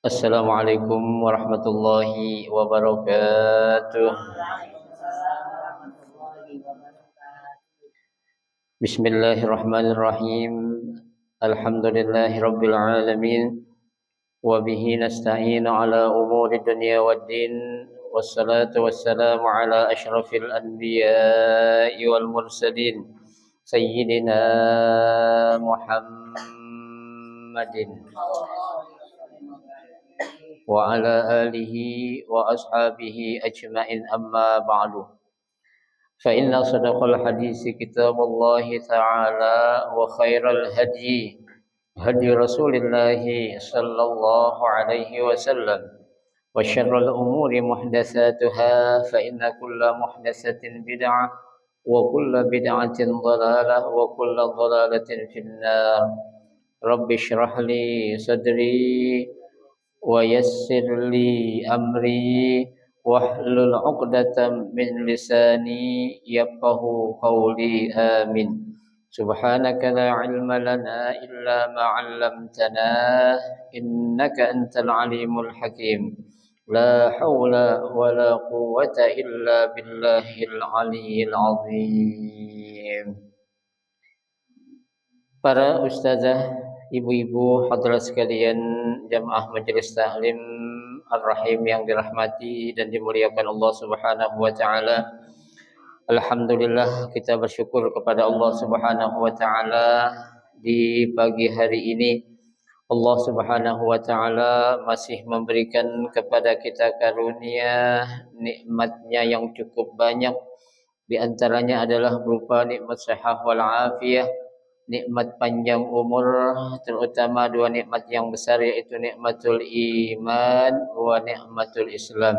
Assalamualaikum warahmatullahi wabarakatuh. Bismillahirrahmanirrahim. Alhamdulillahi rabbil alamin. Wa bihi nasta'inu ala umuri dunya waddin. Wassalatu wassalamu ala asyrafil anbiya'i wal mursalin. Sayyidina Muhammadin wa ala alihi wa ashabihi ajma'in amma ba'du. Fa inna sadaqal hadisi kitabullah ta'ala wa khairal hadi hadi Rasulillah sallallahu alaihi wasallam wa syarrul umuri muhdatsatuha fa inna kulla muhdatsatin bid'ah wa kulla bid'atin dhalalah wa kulla dhalalatin finnar. Rabbi shrah li sadri wa yassir li amri wahlul 'uqdatam min lisani yafqahu qawli amin. Subhanaka la ilma lana illa ma 'allamtana innaka antal alimul hakim. La haula wa la quwwata illa billahil aliyyil azim. Para ustazah, ibu-ibu, hadirat sekalian, jamaah majelis taklim Ar-Rahim yang dirahmati dan dimuliakan Allah Subhanahu wa taala. Alhamdulillah, kita bersyukur kepada Allah Subhanahu wa taala di pagi hari ini. Allah Subhanahu wa taala masih memberikan kepada kita karunia nikmatnya yang cukup banyak. Di antaranya adalah berupa nikmat sehat wal afiyah, nikmat panjang umur, terutama dua nikmat yang besar, yaitu nikmatul iman wa nikmatul Islam,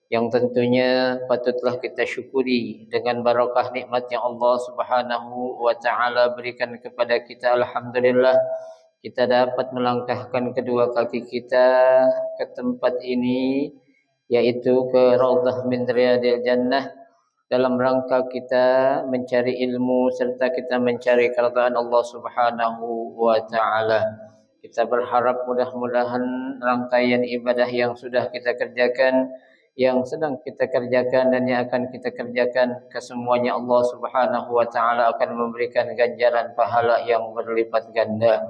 yang tentunya patutlah kita syukuri dengan barakah nikmat yang Allah Subhanahu wa taala berikan kepada kita. Alhamdulillah, kita dapat melangkahkan kedua kaki kita ke tempat ini, yaitu ke Raudhah min Riyadil Jannah, dalam rangka kita mencari ilmu serta kita mencari keridhaan Allah Subhanahu wa taala. Kita berharap mudah-mudahan rangkaian ibadah yang sudah kita kerjakan, yang sedang kita kerjakan dan yang akan kita kerjakan, kesemuanya Allah Subhanahu wa taala akan memberikan ganjaran pahala yang berlipat ganda.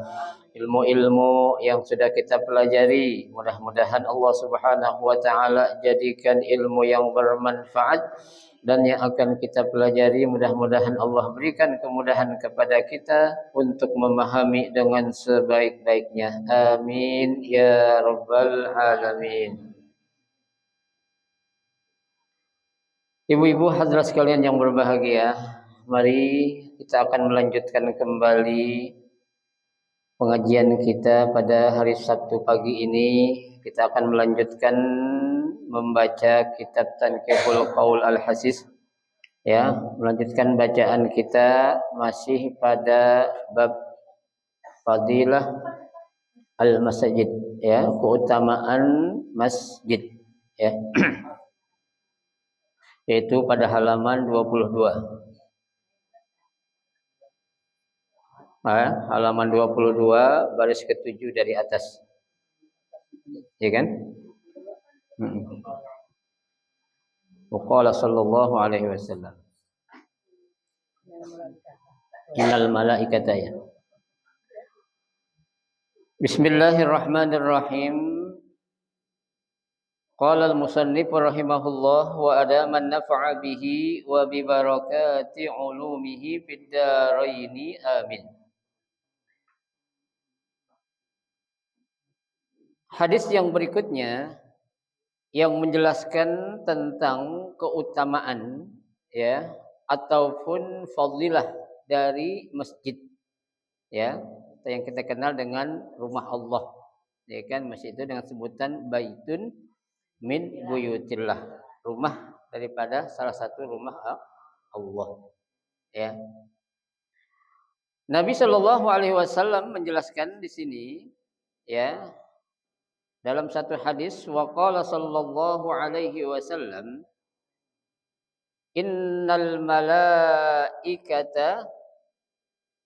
Ilmu-ilmu yang sudah kita pelajari, mudah-mudahan Allah Subhanahu wa taala jadikan ilmu yang bermanfaat, dan yang akan kita pelajari mudah-mudahan Allah berikan kemudahan kepada kita untuk memahami dengan sebaik-baiknya. Amin ya rabbal alamin. Ibu-ibu hadirat sekalian yang berbahagia, mari kita akan melanjutkan kembali pengajian kita pada hari Sabtu pagi ini. Kita akan melanjutkan membaca kitab Tanqihul Qaul Al-Hasis, ya, melanjutkan bacaan kita masih pada bab fadilah al-masjid, ya, keutamaan masjid, ya. Yaitu pada halaman 22. Halaman 22 baris ke-7 dari atas. Ya kan? Waqala sallallahu alaihi wasallam, innal malaikata, ya. Bismillahirrahmanirrahim. Qala al-musannif rahimahullah wa adaman naf'a bihi wa bi barakati ulumihi fid daraini amin. Hadis yang berikutnya yang menjelaskan tentang keutamaan, ya, ataupun fadilah dari masjid, ya, yang kita kenal dengan rumah Allah, ya kan, masjid itu dengan sebutan baitun min buyutillah, rumah daripada salah satu rumah Allah, ya. Nabi Shallallahu alaihi wasallam menjelaskan di sini, ya, dalam satu hadis, waqala sallallahu alaihi wasallam, innal malaikata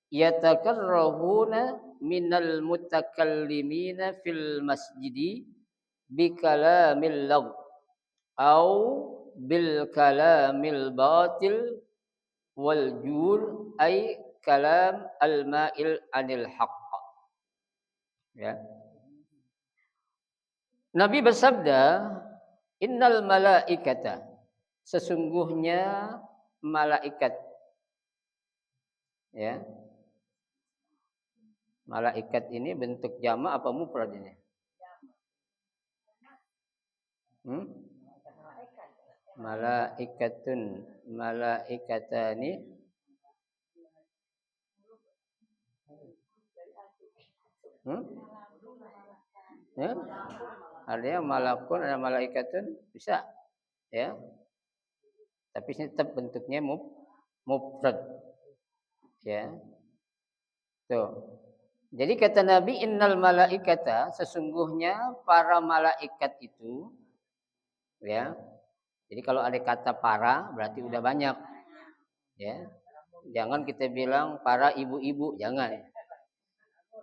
yatakarrahuna minal mutakallimina fil masjidi bi kalamil lagh au bil kalamil batil wal jur ay kalam al ma'il anil haqq. Ya. Nabi bersabda, innal malaikata, sesungguhnya malaikat, ya. Malaikat ini bentuk jamak apa mufrad ini? Hmm? Malaikatun, malaikatani. Hmm? Ya? Ada yang malakun, ada malaikatun, bisa, ya. Tapi ini tetap bentuknya mufrad, ya. Tuh. Jadi kata Nabi, innal malaikata, sesungguhnya para malaikat itu, ya. Jadi kalau ada kata para berarti udah banyak, ya. Jangan kita bilang para ibu-ibu, jangan.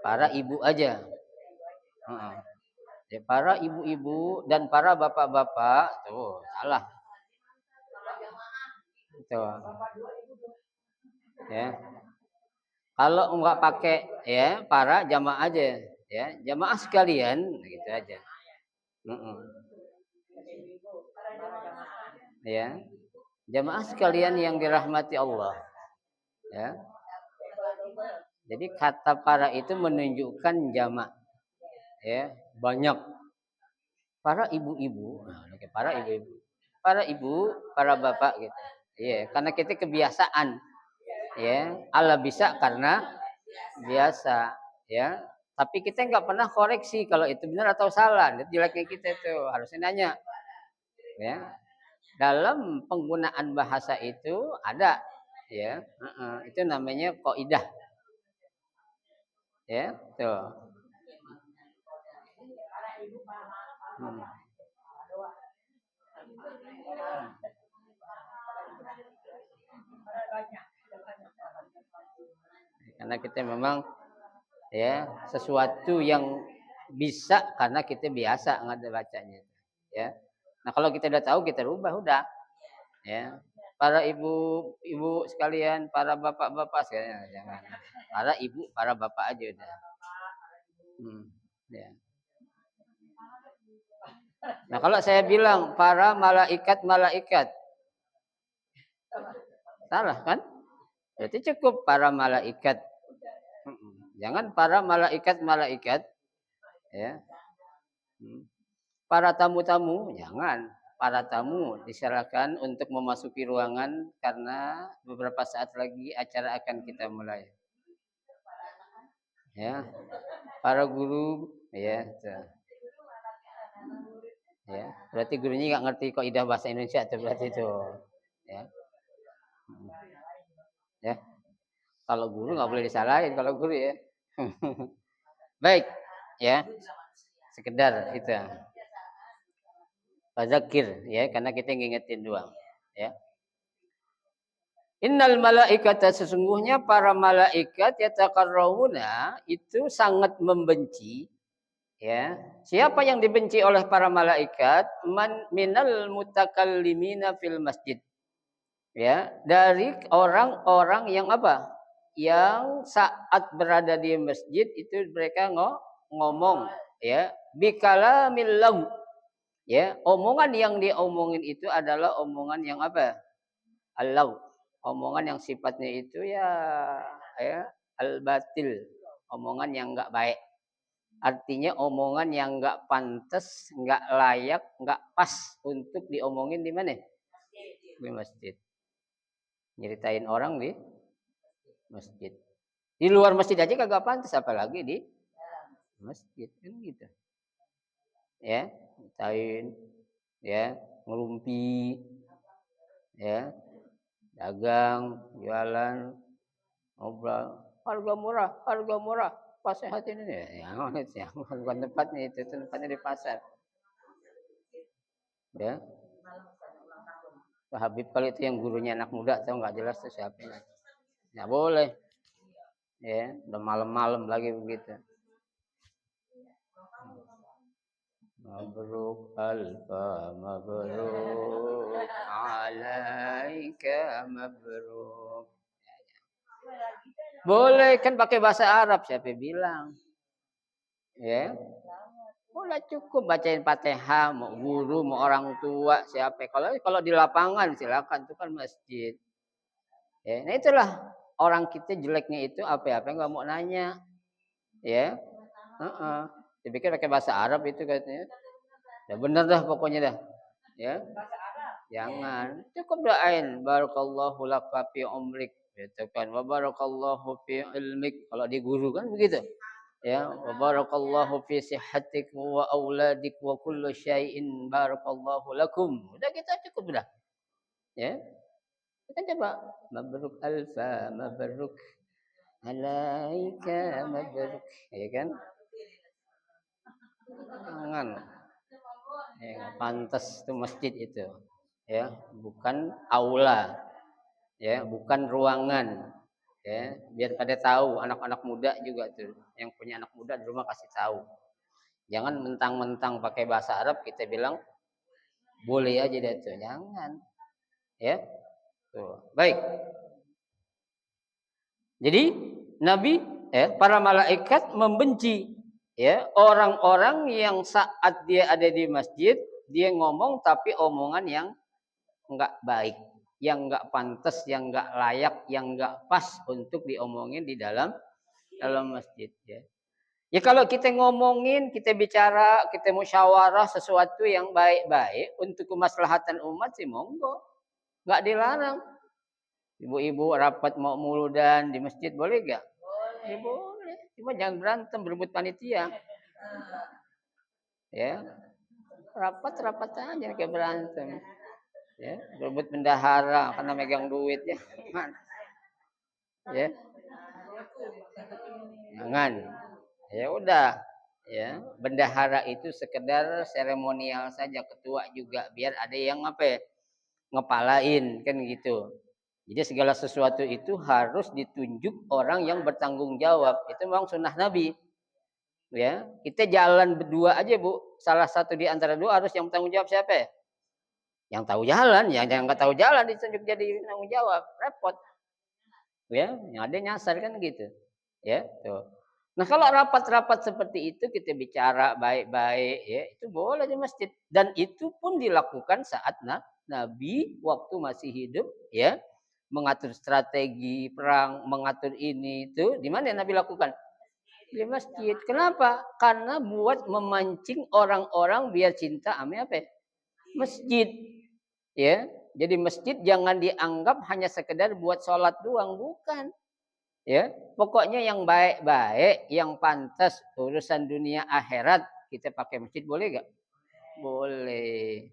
Para ibu aja. Ya, para ibu-ibu dan para bapak-bapak, tuh salah. Tuh. Ya. Kalau enggak pakai ya para jamaah aja, ya jamaah sekalian, gitu aja. Ya, jamaah sekalian yang dirahmati Allah. Ya. Jadi kata para itu menunjukkan jamak, ya banyak. Para ibu-ibu, nah, para ibu, para bapak gitu. Iya, karena kita kebiasaan, ya. Allah bisa karena biasa, ya. Tapi kita nggak pernah koreksi kalau itu benar atau salah. Jeleknya kita itu harusnya nanya, ya. Dalam penggunaan bahasa itu ada, ya. Itu namanya kaidah, ya. Tuh. Hmm. Karena kita memang ya sesuatu yang bisa karena kita biasa nggak bacanya, ya. Nah kalau kita udah tahu kita rubah udah, ya. Para ibu sekalian, para bapak-bapak sekalian, jangan. Para ibu, para bapak aja udah. Ya. Nah kalau saya bilang para malaikat, salah kan? Berarti cukup para malaikat. Jangan para malaikat, ya. Para tamu-tamu, jangan. Para tamu diserahkan untuk memasuki ruangan karena beberapa saat lagi acara akan kita mulai. Ya. Para guru, ya. Ya, berarti gurunya nggak ngerti kaidah bahasa Indonesia itu berarti itu. Ya. Ya. Kalau guru nggak boleh disalahin kalau guru ya. Baik, ya. Sekedar itu. Fadzakir, ya, karena kita ngingetin doang, ya. Innal malaikata, sesungguhnya para malaikat yataqarrabuna itu sangat membenci, ya. Siapa yang dibenci oleh para malaikat? Man minal mutakallimina fil masjid. Ya, dari orang-orang yang apa? Yang saat berada di masjid itu mereka ngomong, ya, bikalamil lag. Ya, omongan yang diomongin itu adalah omongan yang apa? Al-lag. Omongan yang sifatnya itu ya al-batil. Omongan yang enggak baik. Artinya omongan yang enggak pantas, enggak layak, enggak pas untuk diomongin di mana? Di masjid. Nyeritain orang di masjid. Di luar masjid aja kagak pantas apalagi di masjid kan gitu. Ya, nyeritain, ya, ngelumpi, ya, dagang, jualan, ngobrol, harga murah, pas sehat ini ya, ya, bukan tempatnya itu tempatnya di pasar. Ya. Pak Habib kalau itu yang gurunya anak muda tahu nggak jelas tuh siapa. Nggak boleh. Ya, udah malam-malam lagi begitu. Mabruk alfa mabruk alaika mabruk. Boleh kan pakai bahasa Arab, siapa bilang? Ya. Udah cukup bacain Fatihah, mau guru, mau orang tua, siapa. Kalau di lapangan silakan, itu kan masjid. Ya, nah itulah orang kita jeleknya itu apa-apa nggak mau nanya. Ya. Heeh. Dipikir pakai bahasa Arab itu katanya. Ya bener dah pokoknya dah. Ya. Jangan. Cukup doain barakallahu laka fi umrik gitu kan. Wa barakallahu fi ilmik. Kalau di guru kan begitu. Ya, wa barakallahu fi sihhatik wa auladik wa kullu syai'in barakallahu lakum. Udah kita cukup dah. Ya. Kita coba mabruk alfa mabruk alaika mabruk. Ya kan? Jangan. Ya, pantas itu masjid itu. Ya, bukan aula. Ya, bukan ruangan. Ya, biar pada tahu anak-anak muda juga tuh. Yang punya anak muda di rumah kasih tahu. Jangan mentang-mentang pakai bahasa Arab kita bilang boleh aja deh tuh. Jangan. Ya. Tuh. Baik. Jadi Nabi para malaikat membenci ya orang-orang yang saat dia ada di masjid dia ngomong tapi omongan yang enggak baik, yang enggak pantas, yang enggak layak, yang enggak pas untuk diomongin di dalam masjid ya. Ya kalau kita ngomongin, kita bicara, kita musyawarah sesuatu yang baik-baik untuk kemaslahatan umat sih monggo. Enggak dilarang. Ibu-ibu rapat mau muludan di masjid boleh enggak? Ya boleh. Cuma jangan berantem berebut panitia. Ya. Rapat-rapat aja kayak berantem. Ya, berebut bendahara karena megang duit ya. Ya. Jangan. Ya udah. Ya, bendahara itu sekedar seremonial saja, ketua juga biar ada yang ngepalain kan gitu. Jadi segala sesuatu itu harus ditunjuk orang yang bertanggung jawab. Itu memang sunnah Nabi. Ya, kita jalan berdua aja Bu. Salah satu di antara dua harus yang bertanggung jawab siapa? Yang tahu jalan, yang nggak tahu jalan ditunjuk jadi tanggung jawab, repot. Ya, yang ada nyasar kan gitu. Ya, tuh. Nah, kalau rapat-rapat seperti itu kita bicara baik-baik ya, itu boleh di masjid dan itu pun dilakukan saat Nabi waktu masih hidup ya, mengatur strategi perang, mengatur ini itu di mana Nabi lakukan? Di masjid. Kenapa? Karena buat memancing orang-orang biar cinta sama apa? Masjid. Ya. Jadi masjid jangan dianggap hanya sekedar buat sholat doang, bukan. Ya, pokoknya yang baik-baik, yang pantas urusan dunia akhirat kita pakai masjid boleh gak? Boleh.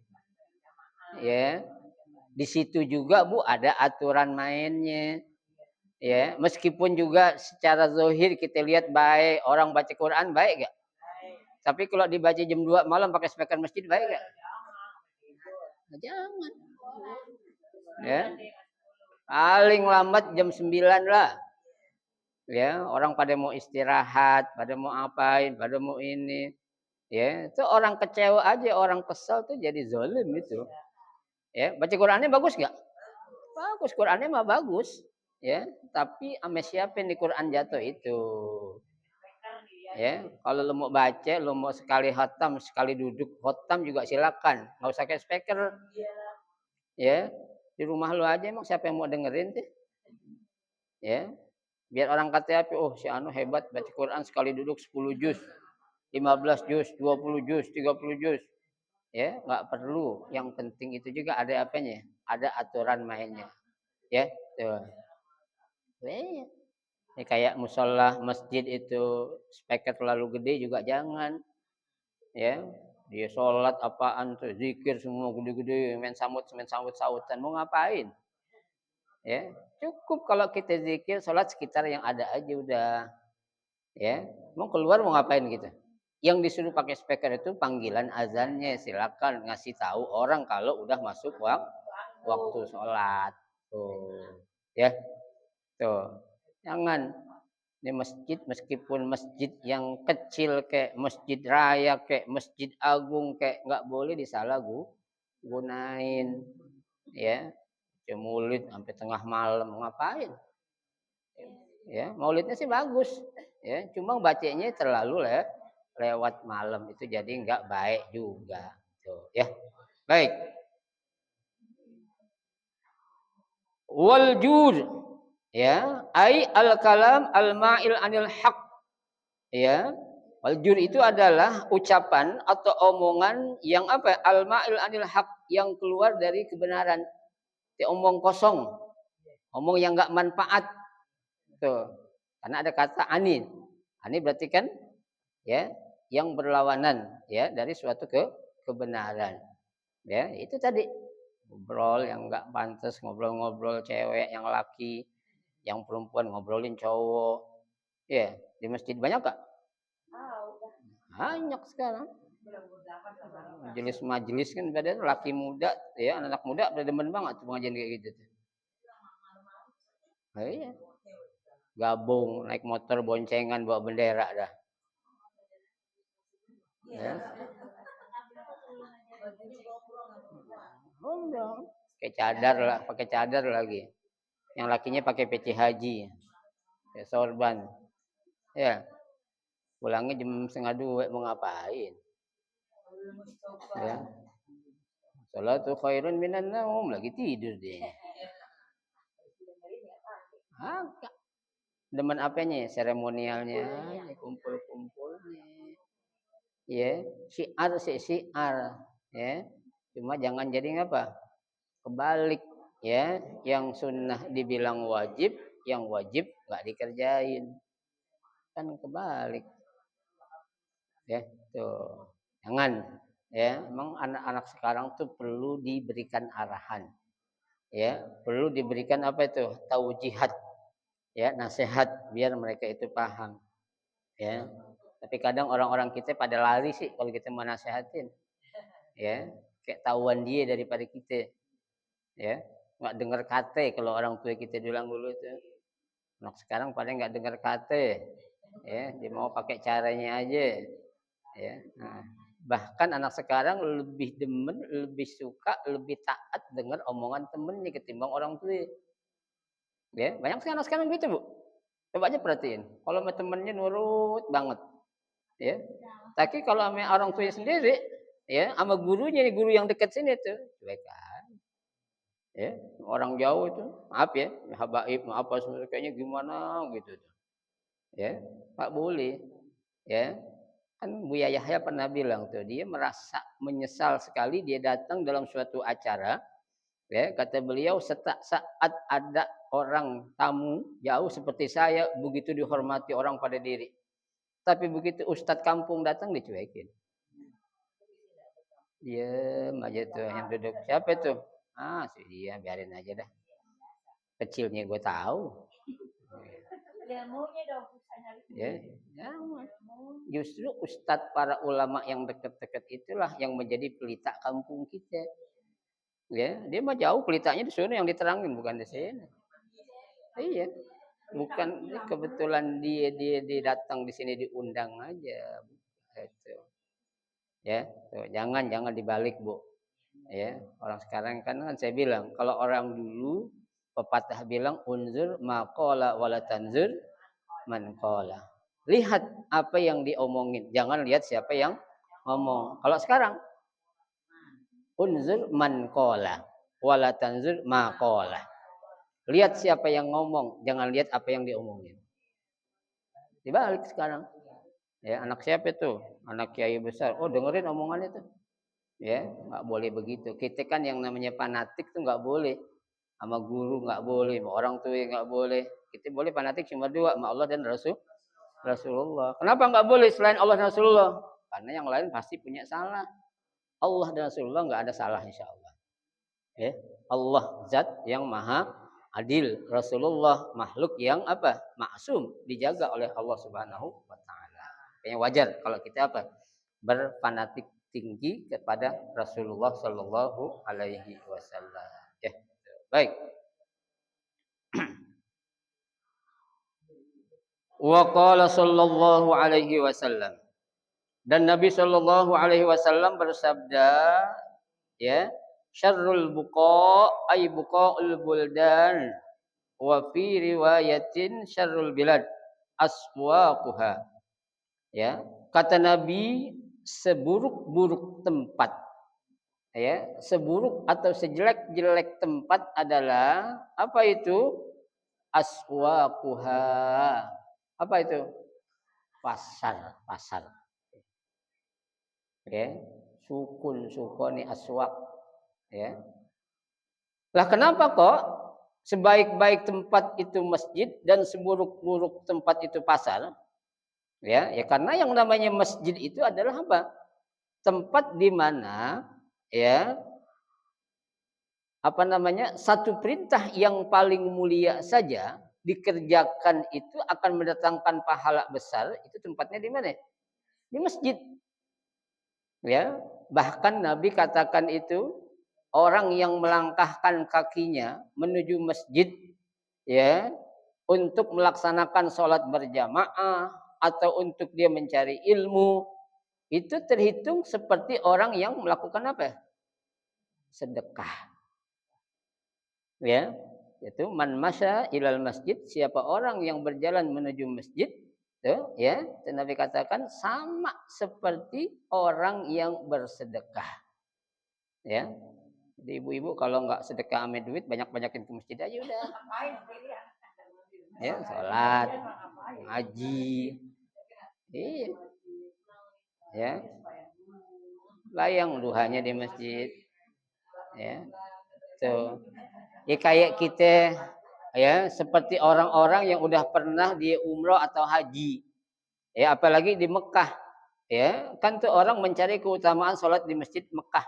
Ya, di situ juga Bu ada aturan mainnya. Ya, meskipun juga secara zahir kita lihat baik, orang baca Quran baik gak? Tapi kalau dibaca jam 2 malam pakai speaker masjid baik gak? Jangan. Ya. Paling lambat jam 9 lah. Ya, orang pada mau istirahat, pada mau apain, pada mau ini. Ya, itu orang kecewa aja, orang kesal tuh jadi zalim itu. Ya, baca Qurannya bagus nggak? Bagus, Qurannya mah bagus. Ya, tapi ame siapa yang di Quran jatuh itu? Ya, kalau lo mau baca, lo mau sekali khatam, sekali duduk khatam juga silakan. Nggak usah kayak speaker. Ya, di rumah lo aja emang siapa yang mau dengerin tuh? Ya, biar orang kata apa? Oh, si Anu hebat baca Quran sekali duduk 10 juz, 15 juz, 20 juz, 30 juz. Ya, nggak perlu. Yang penting itu juga ada apanya? Ada aturan mainnya. Ya, tuh. Ya, kayak musola masjid itu speaker terlalu gede juga jangan. Ya, dia sholat apaan tuh zikir semua gede-gede, main sautan mau ngapain? Ya, cukup kalau kita zikir sholat sekitar yang ada aja udah. Ya, mau keluar mau ngapain gitu? Yang disuruh pakai speaker itu panggilan azannya, silakan ngasih tahu orang kalau udah masuk waktu sholat. Tuh, ya, tuh, jangan. Ini masjid meskipun masjid yang kecil kayak masjid raya kayak masjid agung kayak nggak boleh gunain ya. Maulid sampai tengah malam ngapain? Ya, maulidnya sih bagus. Ya, cuma bacanya terlalu lewat malam itu jadi nggak baik juga. Tuh, ya. Baik. Wal jud ya, ai al kalam al ma'il anil haq ya. Wal jud itu adalah ucapan atau omongan yang apa? Al ma'il anil haq yang keluar dari kebenaran. Itu omong kosong, omong yang enggak manfaat. Tuh. Karena ada kata anin. Anin berarti kan ya, yang berlawanan ya dari suatu kebenaran. Ya, itu tadi ngobrol yang enggak pantas, ngobrol-ngobrol cewek yang laki, yang perempuan ngobrolin cowok. Ya, di masjid banyak Kak? Banyak sekarang. Majelis-majelis kan badan laki muda ya, anak muda pada demen banget pengajian kayak gitu tuh. Nah, iya. Gabung naik motor boncengan bawa bendera dah. Ya. Oh, pakai cadar lagi. Yang lakinya pakai peci haji, ya, sorban. Ya, pulangnya jam 1:30 mau ngapain? Ya. Salatu khairun minan naum, lagi tidur dia. Agak demen apanya? Seremonialnya, kumpul-kumpulnya. Ya, syiar, ya. Cuma jangan jadi ngapa? Kebalik, ya. Yang sunnah dibilang wajib, yang wajib nggak dikerjain. Kan kebalik. Ya, tuh. Jangan, ya. Memang anak-anak sekarang tuh perlu diberikan arahan. Ya, perlu diberikan apa itu? Taujihat, ya, nasihat biar mereka itu paham. Ya. Tapi kadang orang-orang kita pada lari sih kalau kita mau nasihatin. Ya, kayak tahuan dia daripada kita. Ya, nggak dengar kata kalau orang tua kita bilang dulu itu. Anak sekarang pada nggak dengar kata. Ya, dia mau pakai caranya aja. Ya. Nah, bahkan anak sekarang lebih demen, lebih suka, lebih taat dengar omongan temennya ketimbang orang tua. Ya, banyak sekali anak sekarang gitu, Bu. Coba aja perhatiin. Kalau sama temennya nurut banget, ya. Tapi kalau sama orang tua sendiri, ya, sama gurunya, guru yang dekat sini tuh, cuekan. Ya, orang jauh itu, maaf ya, habaib, maaf kayaknya gimana gitu. Ya, nggak boleh. Ya, kan Buya Yahya pernah bilang tuh, dia merasa menyesal sekali dia datang dalam suatu acara. Ya, kata beliau saat ada orang tamu jauh seperti saya begitu dihormati orang pada diri. Tapi begitu ustadz kampung datang dicuekin. Diam aja tuh yang duduk. Siapa tuh? Ah, si dia, biarin aja dah. Kecilnya gue tahu. Ya, ya. Justru ustadz para ulama yang dekat-dekat itulah yang menjadi pelita kampung kita. Ya, dia mah jauh pelitanya di sana yang diterangin bukan di sini. Iya. Bukan kebetulan dia datang di sini diundang aja. Gitu. Ya, tuh, jangan dibalik, Bu. Ya, orang sekarang kan saya bilang kalau orang dulu pepatah bilang unzur maqala wala tanzur man qala. Lihat apa yang diomongin, jangan lihat siapa yang ngomong. Kalau sekarang unzur man qala wala tanzur ma qala. Lihat siapa yang ngomong, jangan lihat apa yang diomongin. Dibalik sekarang. Ya, anak siapa itu? Anak kiai besar. Oh, dengerin omongan itu. Ya, nggak boleh begitu. Kita kan yang namanya fanatik tuh nggak boleh. Sama guru nggak boleh, sama orang tua nggak boleh. Kita boleh fanatik cuma dua, sama Allah dan Rasulullah. Kenapa nggak boleh selain Allah dan Rasulullah? Karena yang lain pasti punya salah. Allah dan Rasulullah nggak ada salah insya Allah. Ya, Allah zat yang maha adil, Rasulullah makhluk yang apa? Maksum, dijaga oleh Allah Subhanahu wa taala. Kayaknya wajar kalau kita apa? Berfanatik tinggi kepada Rasulullah Shallallahu alaihi wasallam. Ya. Baik. Wa qala sallallahu alaihi wasallam. Dan Nabi sallallahu alaihi wasallam bersabda, ya, syarrul buqa ay buqaul buldan wa fi riwayatin syarrul bilad aswaquha. Ya, kata Nabi, seburuk-buruk tempat, ya, seburuk atau sejelek-jelek tempat adalah apa itu? Aswaquha. Apa itu? Pasar, pasar. Ya, sukun, sukoni, aswak. Ya. Lah kenapa kok sebaik-baik tempat itu masjid dan seburuk-buruk tempat itu pasar? Ya, ya karena yang namanya masjid itu adalah apa? Tempat di mana, ya, apa namanya, satu perintah yang paling mulia saja dikerjakan itu akan mendatangkan pahala besar. Itu tempatnya di mana? Di masjid. Ya, bahkan Nabi katakan itu orang yang melangkahkan kakinya menuju masjid, ya, untuk melaksanakan sholat berjamaah atau untuk dia mencari ilmu, itu terhitung seperti orang yang melakukan apa? Sedekah. Ya, itu man masya ilal masjid, siapa orang yang berjalan menuju masjid, tuh, ya, Nabi katakan sama seperti orang yang bersedekah. Ya, jadi ibu-ibu kalau nggak sedekah ame duit, banyak-banyakin ke masjid aja udah. Ya, sholat, ngaji, iya, ya, layang duhanya di masjid, ya, tuh. Ya kayak kita, ya, seperti orang-orang yang udah pernah di umroh atau haji, ya, apalagi di Mekah, ya, kan tuh orang mencari keutamaan sholat di masjid Mekah,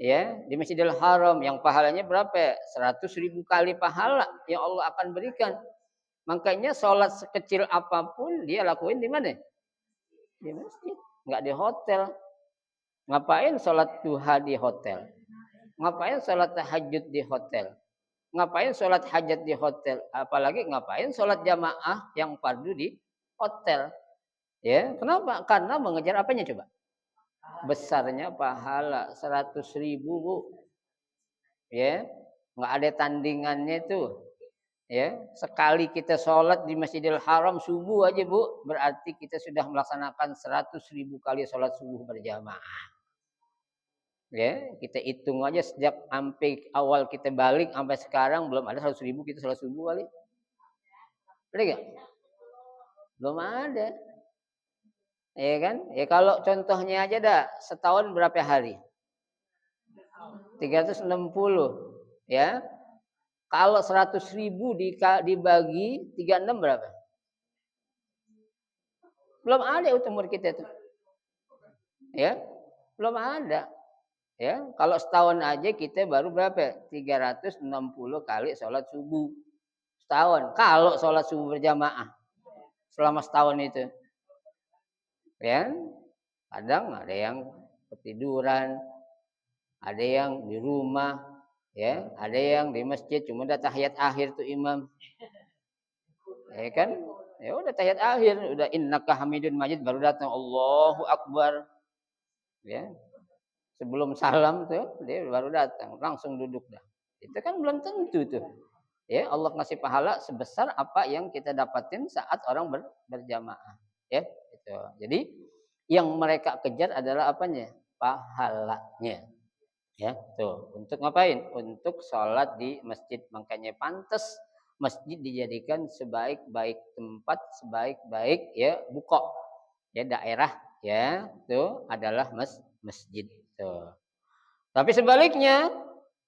ya, di Masjidil Haram yang pahalanya berapa? 100.000 kali pahala yang Allah akan berikan. Makanya sholat sekecil apapun dia lakuin di mana? Di masjid, nggak di hotel. Ngapain sholat duha di hotel? Ngapain sholat tahajud di hotel? Ngapain sholat hajat di hotel? Apalagi ngapain sholat jamaah yang fardu di hotel? Ya, kenapa? Karena mengejar apanya coba? Besarnya pahala 100.000 bu, ya, nggak ada tandingannya tuh. Ya, sekali kita sholat di Masjidil Haram subuh aja bu, berarti kita sudah melaksanakan 100.000 kali sholat subuh berjamaah. Ya, kita hitung aja sejak sampai awal kita balik sampai sekarang belum ada 100.000 kita sholat subuh kali. Ada gak? Belum ada. Ya kan? Ya kalau contohnya aja dah, setahun berapa hari? 360. Ya. Kalau 100.000 dibagi 36 berapa? Belum ada umur kita itu. Ya. Belum ada. Ya, kalau setahun aja kita baru berapa? 360 kali sholat subuh. Setahun. Kalau sholat subuh berjamaah selama setahun itu. Ya. Kadang ada yang ketiduran, ada yang di rumah, ya, ada yang di masjid cuma udah tahiyat akhir tuh imam. Ya kan? Ya udah tahiyat akhir, udah innaka hamidun majid baru datang Allahu akbar. Ya. Sebelum salam tuh dia baru datang, langsung duduk dah. Itu kan belum tentu tuh. Ya, Allah ngasih pahala sebesar apa yang kita dapatin saat orang berjamaah. Ya, itu. Jadi yang mereka kejar adalah apanya? Pahalanya. Ya, tuh. Untuk ngapain? Untuk sholat di masjid. Makanya pantas masjid dijadikan sebaik-baik tempat, sebaik-baik ya buka. Ya, daerah ya, tuh adalah masjid. Tuh. Tapi sebaliknya,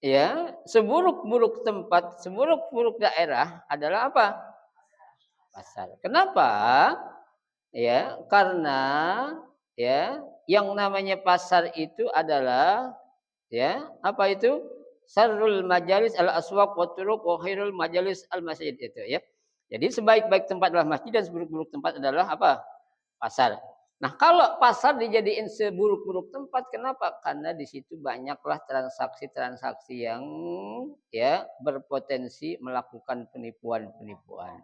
ya, seburuk-buruk tempat, seburuk-buruk daerah adalah apa? Pasar. Kenapa? Ya, karena ya, yang namanya pasar itu adalah, ya, apa itu? Sarrul majalis al aswaq wa turuq wa khairul majalis al masjid itu ya. Jadi sebaik-baik tempat adalah masjid dan seburuk-buruk tempat adalah apa? Pasar. Nah, kalau pasar dijadiin seburuk-buruk tempat, kenapa? Karena di situ banyaklah transaksi-transaksi yang ya berpotensi melakukan penipuan-penipuan.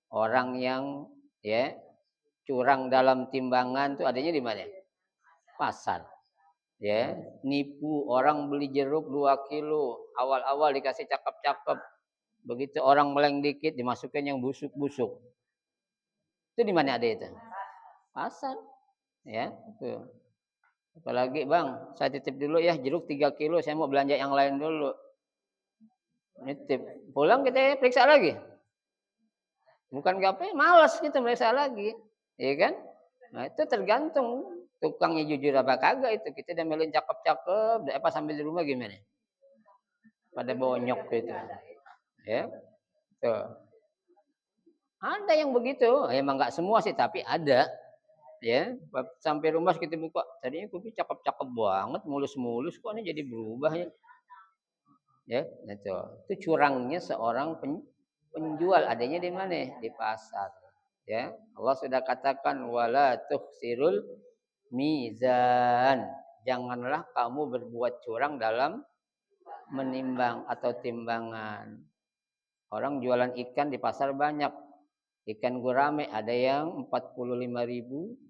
Orang yang Ya, curang dalam timbangan tuh adanya di mana? Pasar. Ya, nipu orang beli jeruk 2 kilo, awal-awal dikasih cakep-cakep, begitu orang meleng dikit dimasukin yang busuk-busuk. Itu di mana ada itu? Pasar. Ya, tuh. Apalagi bang, saya titip dulu ya jeruk 3 kilo, saya mau belanja yang lain dulu. Nitip. Pulang kita periksa lagi. Bukan gape, malas kita periksa lagi. Iya kan? Nah itu tergantung tukangnya jujur apa kagak itu. Kita udah melin cakep-cakep, apa sambil di rumah gimana? Pada bonyok gitu. Ya, tuh. Ada yang begitu. Emang nggak semua sih, tapi ada. Ya, sampai rumah kita buka, tadinya kopi cakep-cakep banget, mulus-mulus, kok ini jadi berubah ya? Ya, itu curangnya seorang penjual, adanya di mana? Di pasar. Ya, Allah sudah katakan wala tuhsirul mizan. Janganlah kamu berbuat curang dalam menimbang atau timbangan. Orang jualan ikan di pasar banyak. Ikan gurame ada yang 45.000,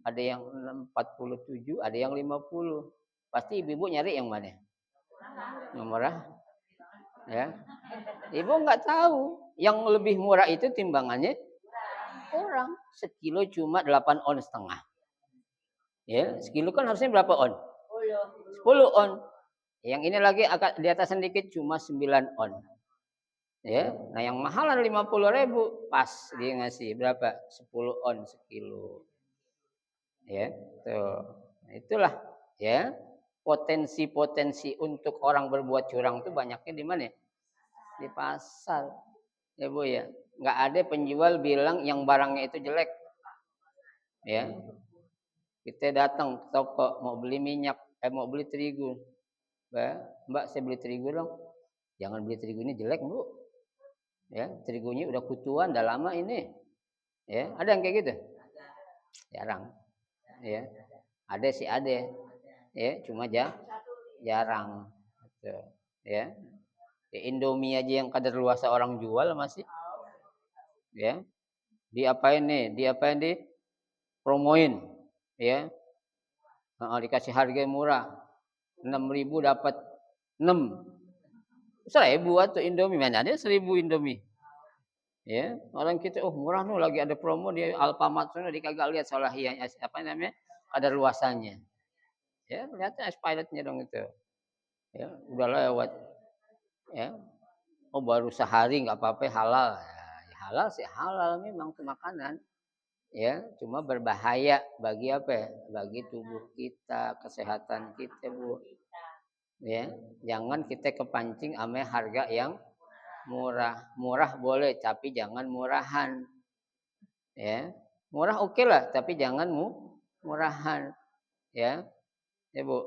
ada yang 47, ada yang 50. Pasti ibu-ibu nyari yang mana? Yang murah? Ya. Ibu nggak tahu. Yang lebih murah itu timbangannya kurang. Sekilo cuma 8 on setengah. Ya, sekilo kan harusnya berapa on? 10 on. Yang ini lagi agak di atas sedikit cuma 9 on. Ya, nah yang mahalan 50.000 pas dia ngasih berapa? 10 on sekilo. Ya, tuh. Nah, itulah ya potensi-potensi untuk orang berbuat curang itu banyaknya di mana? Di pasar. Ya Bu ya. Nggak ada penjual bilang yang barangnya itu jelek. Ya. Kita datang ke toko mau beli minyak, mau beli terigu. Mbak, saya beli terigu dong. Jangan beli terigu ini jelek, Bu. Ya, terigunya udah kutuan, udah lama ini. Ya, ada yang kayak gitu? Jarang. Ya. Ada sih ada. Ya, cuma jarang. Gitu. Ya. Ya, Indomie aja yang kadaluarsa orang jual masih. Ya. Diapain nih? Diapain di promoin. Ya. Nah, dikasih harga murah. 6.000 dapat 6. 1.000 atau Indomie mana ada 1.000 Indomie. Ya, orang kita murah nih lagi ada promo di Alfamart sana dia kagak lihat salahiyahnya apa namanya? Ada luasannya. Ya, ternyata expirednya dong itu. Ya, udah lewat. Ya. Oh, baru sehari nggak apa-apa halal. Ya, halal sih halal memang itu makanan. Ya, cuma berbahaya bagi apa ya? Bagi tubuh kita, kesehatan kita, Bu. Ya, jangan kita kepancing sama harga yang murah. Murah boleh, tapi jangan murahan. Ya, murah oke lah, tapi jangan murahan. Ya, ya Bu.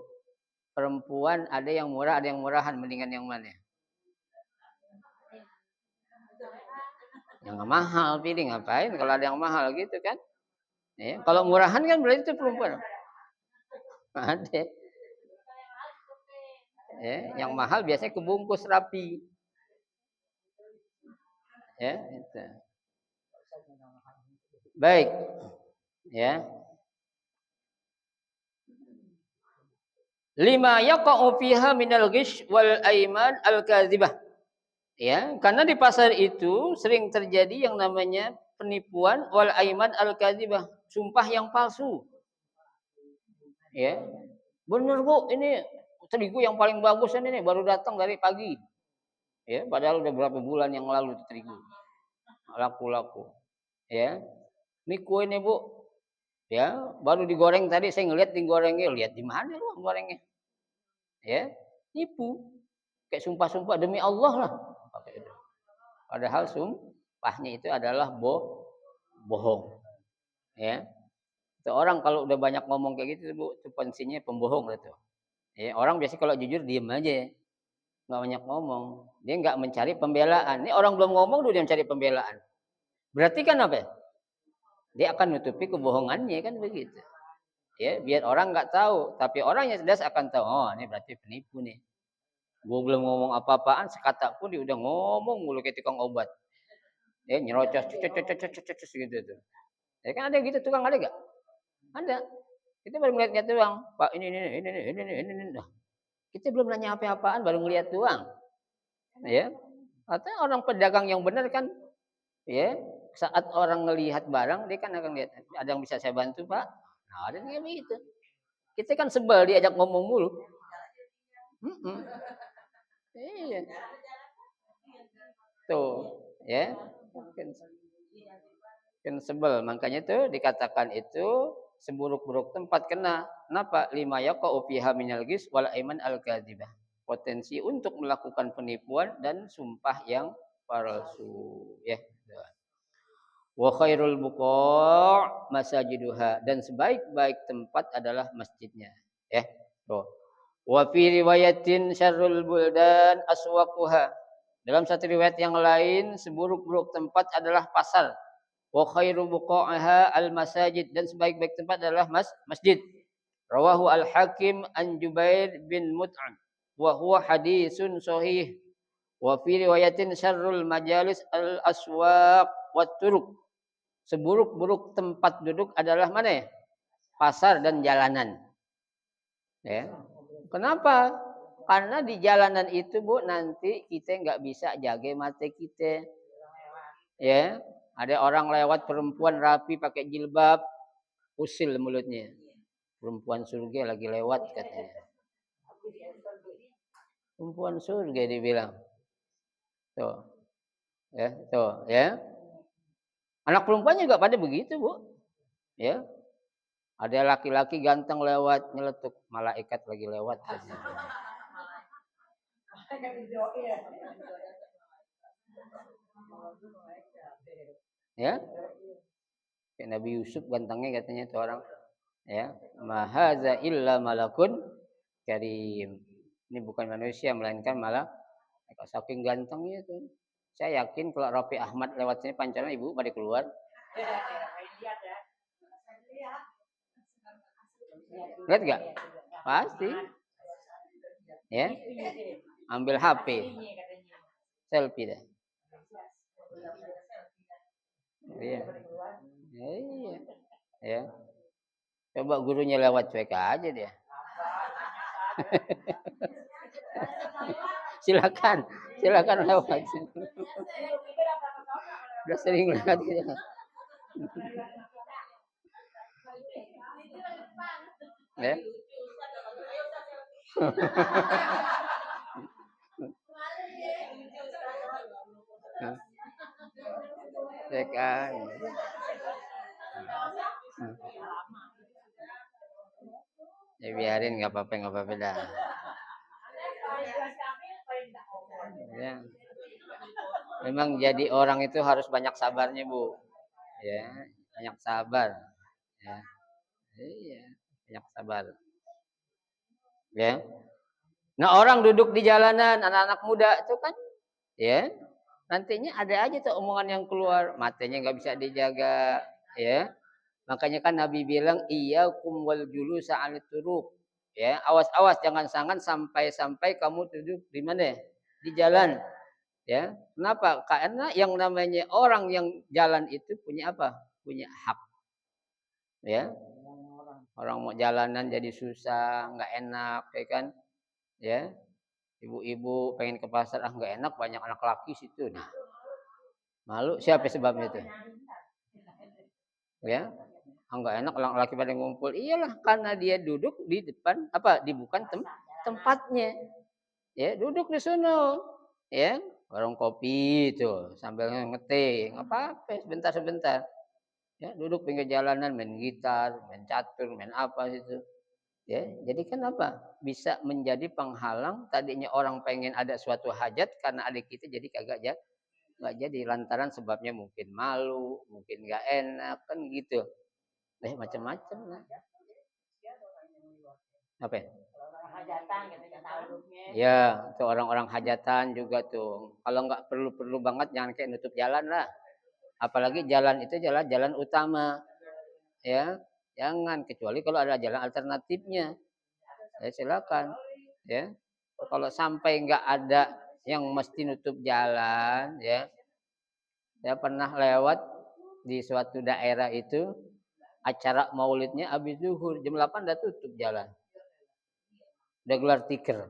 Perempuan ada yang murah, ada yang murahan. Mendingan yang mana? Yang mahal pilih ngapain? Kalau ada yang mahal gitu kan? Ya, kalau murahan kan berarti itu perempuan. Ada. Ya, yang mahal biasanya kebungkus rapi. Ya, itu. Baik. Ya. Lima yaqa'u fiha minal ghish wal aiman al-kadzibah. Ya, karena di pasar itu sering terjadi yang namanya penipuan wal aiman al-kadzibah, sumpah yang palsu. Ya. Benar Bu, ini terigu yang paling bagus ini nih, baru datang dari pagi. Ya, padahal udah berapa bulan yang lalu itu terigu. Laku-laku. Ya. Ini kue nih Bu. Ya, baru digoreng tadi saya ngeliat digorengnya, lihat di mana lu gorengnya. Ya, nipu. Kayak sumpah-sumpah demi Allah lah. Padahal sumpahnya itu adalah bohong. Ya. Itu orang kalau udah banyak ngomong kayak gitu Bu, itu potensinya pembohong gitu. Ya, orang biasanya kalau jujur diem aja. Nggak banyak ngomong. Dia nggak mencari pembelaan. Ini orang belum ngomong dia mencari pembelaan. Berarti kan apa? Dia akan nutupi kebohongannya kan begitu. Ya, biar orang nggak tahu, tapi orang yang cerdas akan tahu, oh ini berarti penipu nih. Gue belum ngomong apa-apaan, sekata pun dia udah ngomong mulu kayak tukang obat. Ya, nyerocos, gitu tuh. Ya kan ada gitu tukang ada gak? Ada. Kita baru ngeliat doang. Pak ini. Nah, kita belum nanya apa-apaan baru ngeliat doang. Ya. Atau orang pedagang yang benar kan, ya, saat orang ngelihat barang dia kan akan lihat ada yang bisa saya bantu, Pak. Nah, ada yang begitu. Kita kan sebel diajak ngomong mulu. Mm-mm. Iya. Tuh, ya. Kan sebel. Makanya tuh dikatakan itu seburuk-buruk tempat kena. Kenapa? Lima yaqa'u fiha minal ghis wal aiman al kadzibah. Potensi untuk melakukan penipuan dan sumpah yang palsu, ya. Wa khairul buqa' masajiduha, dan sebaik-baik tempat adalah masjidnya, ya. Tuh. Wa fi riwayatin syarrul buldan aswaquha. Dalam satu riwayat yang lain, seburuk-buruk tempat adalah pasar. Wa khairu buqa'aha al-masajid, dan sebaik-baik tempat adalah masjid. Rawahu al-Hakim an Jubair bin Mut'im wa huwa hadisun sahih. Wa fi riwayatin syarrul majalis al-aswaq wat turuq. Seburuk-buruk tempat duduk adalah mana ya? Pasar dan jalanan. Ya. Kenapa? Karena di jalanan itu Bu nanti kita nggak bisa jaga mata kita. Ya, ada orang lewat perempuan rapi pakai jilbab, usil mulutnya. Perempuan surga lagi lewat katanya. Perempuan surga dibilang. Tuh, tuh, ya. Anak perempuan juga pada begitu, Bu. Ya. Ada laki-laki ganteng lewat nyeletuk, malaikat lagi lewat katanya. Ya. Kayak Nabi Yusuf gantengnya katanya itu orang. Ya, mahaza illa malakun karim. Ini bukan manusia melainkan malah saking gantengnya itu. Saya yakin kalau Rafi Ahmad lewat sini pancaran ibu pada keluar. Lihat gak? Pasti. Ya. Ambil HP. Selfie dah. Iya. Iya. Ya. Coba gurunya lewat cuek aja dia. Silakan lewat. Udah sering lewat gitu. Ya. Cekan. Ya biarin nggak apa-apa dah. Ya. Memang jadi orang itu harus banyak sabarnya Bu. Ya, banyak sabar. Ya. Iya, banyak sabar. Ya. Nah orang duduk di jalanan, anak-anak muda itu kan, ya, nantinya ada aja tuh omongan yang keluar, matanya nggak bisa dijaga, ya. Makanya kan Nabi bilang, iyyakum wal julusa 'alat turuq. Ya, awas-awas jangan sampai kamu duduk di mana? Di jalan. Ya. Kenapa? Karena yang namanya orang yang jalan itu punya apa? Punya hak. Ya. Orang mau jalanan jadi susah, nggak enak, ya kan? Ya. Ibu-ibu pengen ke pasar, nggak enak banyak anak laki situ. Nah, malu siapa sebabnya itu? Ya. Nggak enak laki pada ngumpul. Iyalah karena dia duduk di depan di bukan tempatnya. Ya, duduk di sana. Ya, warung kopi itu sambil ngeteh, nggak apa-apa, sebentar. Ya, duduk pinggir jalanan main gitar, main catur, main apa itu. Ya, jadi kan apa? Bisa menjadi penghalang tadinya orang pengen ada suatu hajat karena ada kita jadi kagak nggak jadi lantaran sebabnya mungkin malu, mungkin nggak enak kan gitu. Macam-macam lah. Apa ya? Ya, untuk orang-orang hajatan juga tuh. Kalau nggak perlu banget jangan kayak nutup jalan lah. Apalagi jalan itu jalan utama. Ya, jangan kecuali kalau ada jalan alternatifnya. Ya silakan. Ya. Kalau sampai nggak ada yang mesti nutup jalan, ya. Saya pernah lewat di suatu daerah itu acara maulidnya habis zuhur jam 8 udah tutup jalan. Udah gelar tikar.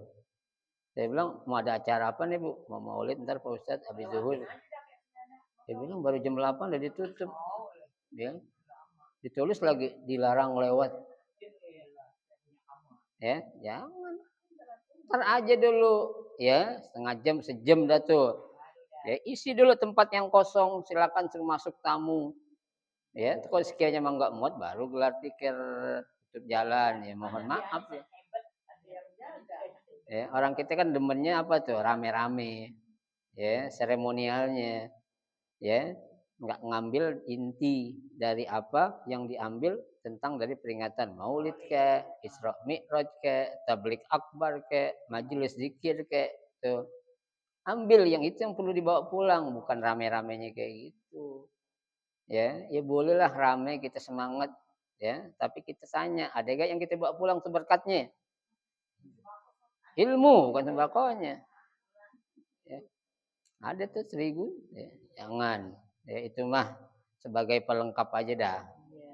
Saya bilang mau ada acara apa nih Bu? Mau maulid ntar Pak Ustadz habis zuhur. Dia bilang baru jam 8 udah ditutup. Ya. Ditulis lagi dilarang lewat. Ya, jangan. Ntar aja dulu ya, setengah jam, sejam dah tuh. Ya, isi dulu tempat yang kosong, silakan suruh masuk tamu. Ya, kalau sekiranya emang nggak muat baru gelar tikar tutup jalan ya, mohon maaf ya. Ya, orang kita kan demennya apa tuh? Rame-rame. Ya, seremonialnya. Ya, nggak ngambil inti dari apa yang diambil tentang dari peringatan Maulid ke, Isra Mi'raj ke, Tablik Akbar ke, majelis zikir ke, tuh. Ambil yang itu yang perlu dibawa pulang, bukan rame-ramenya kayak gitu. Ya, ya bolehlah rame kita semangat ya, tapi kita tanya, ada gak yang kita bawa pulang tuh berkatnya? Ilmu bukan sembakonya. Ya. Ada tuh 1000, ya. Jangan. Ya, itu mah sebagai pelengkap aja dah.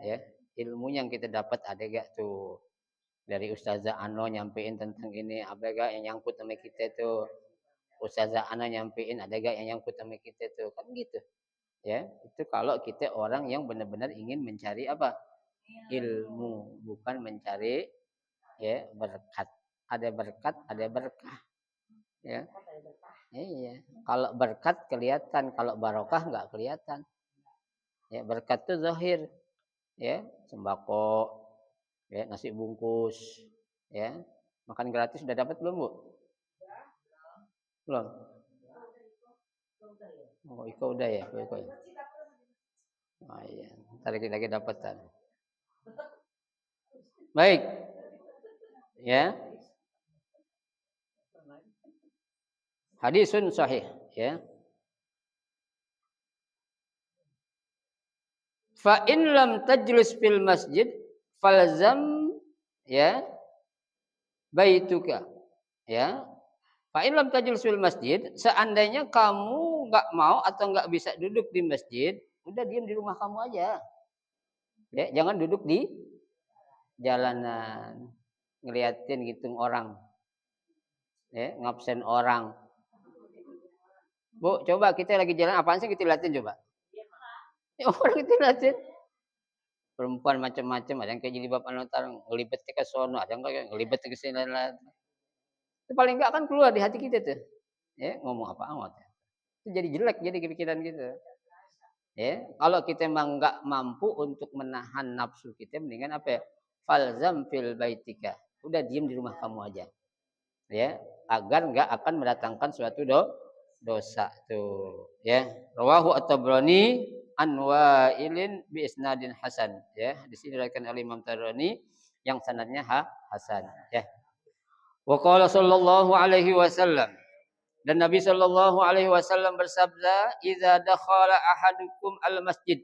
Ya, ilmu yang kita dapat ada gak tuh dari Ustazah Ano nyampein tentang ini, ada gak yang nyangkut sama kita tuh? Ustazah Ana nyampein ada gak yang nyangkut sama kita tuh? Kan gitu. Ya, itu kalau kita orang yang benar-benar ingin mencari apa? Ilmu, bukan mencari ya berkat. Ada berkat, ada berkah. Ya. Iya. Kalau berkat kelihatan, kalau barokah nggak kelihatan. Ya, berkat itu zahir. Ya, sembako, ya, nasi bungkus, ya. Makan gratis sudah dapat belum, Bu? Belum. Oh, Iko udah ya, Iko ya. Oh iya, ntar lagi dapatan. Baik. Ya. Hadisun sahih, ya. Fa in lam tajlis fil masjid falzam ya baituka, ya. Fa in lam tajlis fil masjid, seandainya kamu nggak mau atau nggak bisa duduk di masjid, udah diam di rumah kamu aja. Ya, jangan duduk di jalanan ngeliatin gitu orang. Ya, ngabsen orang. Bu, coba kita lagi jalan apaan sih kita liatin coba. Ya, orang kita liatin. Perempuan macam-macam, ada yang kayak jilbab antar ngelibet ke sono, ada yang kayak ngelibet ke sini lain. Itu paling enggak kan keluar di hati kita tuh. Ya, ngomong apa amat. Itu jadi jelek jadi pikiran kita. Ya, kalau kita memang enggak mampu untuk menahan nafsu kita, mendingan apa ya? Falzam fil baitika. Udah diem di rumah kamu aja. Ya, agar enggak akan mendatangkan suatu dosa tuh. Ya, rawahu at-Tabrani an Wa'ilin bi isnadin hasan, ya. Di sini diriwayatkan oleh Imam Tabrani yang sanadnya hasan, ya. Wa qala sallallahu alaihi wasallam, dan Nabi sallallahu alaihi wasallam bersabda, "Idza dakhala ahadukum al-masjid."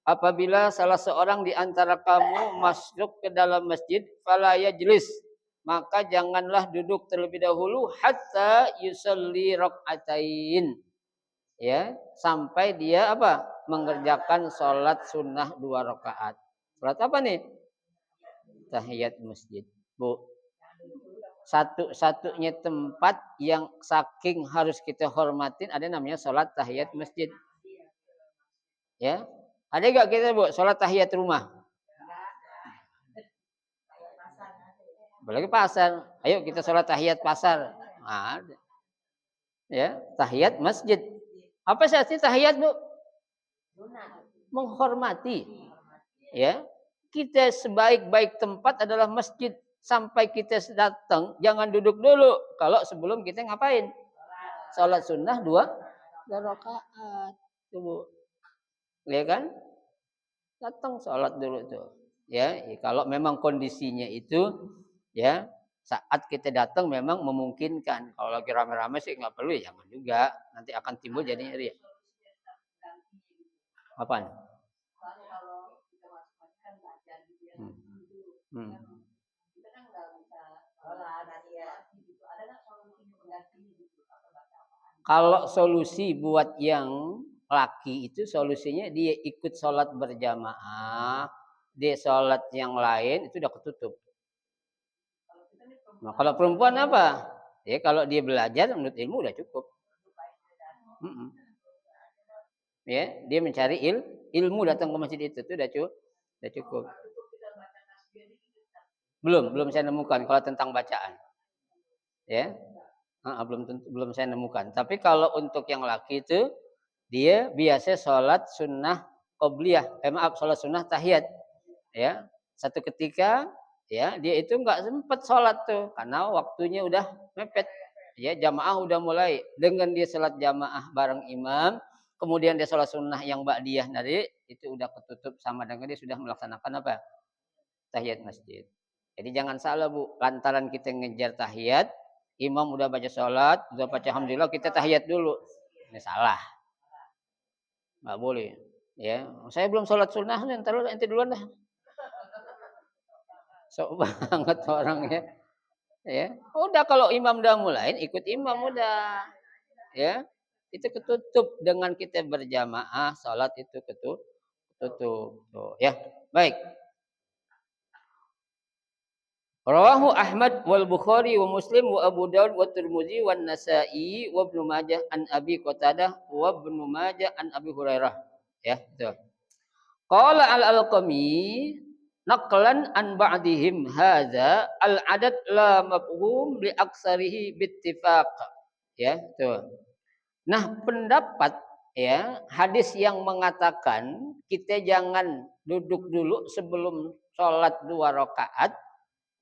Apabila salah seorang di antara kamu masuk ke dalam masjid, fala yajlis, maka janganlah duduk terlebih dahulu hatta yusalli rakaatain. Ya, sampai dia apa? Mengerjakan sholat sunnah 2 rakaat. Sholat apa nih? Tahiyat masjid. Bu, satu-satunya tempat yang saking harus kita hormatin ada namanya sholat tahiyat masjid. Ya, ada gak kita Bu sholat tahiyat rumah? Apalagi pasar. Ayo kita sholat tahiyat pasar. Ada. Ya, tahiyat masjid. Apa sih tahiyat Bu? Menghormati. Ya, kita sebaik-baik tempat adalah masjid. Sampai kita datang, jangan duduk dulu. Kalau sebelum kita ngapain? Sholat sunnah 2 rakaat. Tuh, ya kan? Datang sholat dulu tuh. Ya, kalau memang kondisinya itu, ya, saat kita datang memang memungkinkan. Kalau lagi rame-rame sih nggak perlu, ya jangan juga. Nanti akan timbul jadinya ria. Apaan? Hmm. Hmm. Kalau solusi buat yang laki itu solusinya dia ikut sholat berjamaah, dia sholat yang lain itu udah ketutup. Nah, kalau perempuan apa? Ya kalau dia belajar menurut ilmu udah cukup. Ya, dia mencari ilmu datang ke masjid itu udah cukup. Belum saya nemukan kalau tentang bacaan. Ya. Belum saya nemukan. Tapi kalau untuk yang laki itu dia biasa sholat sunnah qobliyah. Sholat sunnah tahiyat. Ya. Satu ketika ya dia itu nggak sempat sholat tuh karena waktunya udah mepet. Ya, jamaah udah mulai. Dengan dia sholat jamaah bareng imam, kemudian dia sholat sunnah yang ba'diyah tadi itu udah ketutup sama dengan dia sudah melaksanakan apa? Tahiyat masjid. Jadi jangan salah Bu, lantaran kita ngejar tahiyat, imam udah baca sholat, udah baca alhamdulillah, kita tahiyat dulu. Ini salah. Nggak boleh. Ya, saya belum sholat sunnah, nanti duluan dah. Sok banget orangnya. Ya, udah kalau imam udah mulai, ikut imam udah. Ya, itu ketutup dengan kita berjamaah, sholat itu ketutup. Tuh, ya, baik. Rawahu Ahmad wal Bukhari wa Muslim wa Abu Daud wa Tirmidzi wa Nasa'i wa Ibnu Majah an Abi Qatadah wa Ibnu Majah an Abi Hurairah. Ya, betul. Qala al-Alqami naqlan an ba'dihim hadza al-adad la mafhum li aksarihi bittifaq. Ya, betul. Nah, pendapat ya, hadis yang mengatakan kita jangan duduk dulu sebelum sholat 2 rakaat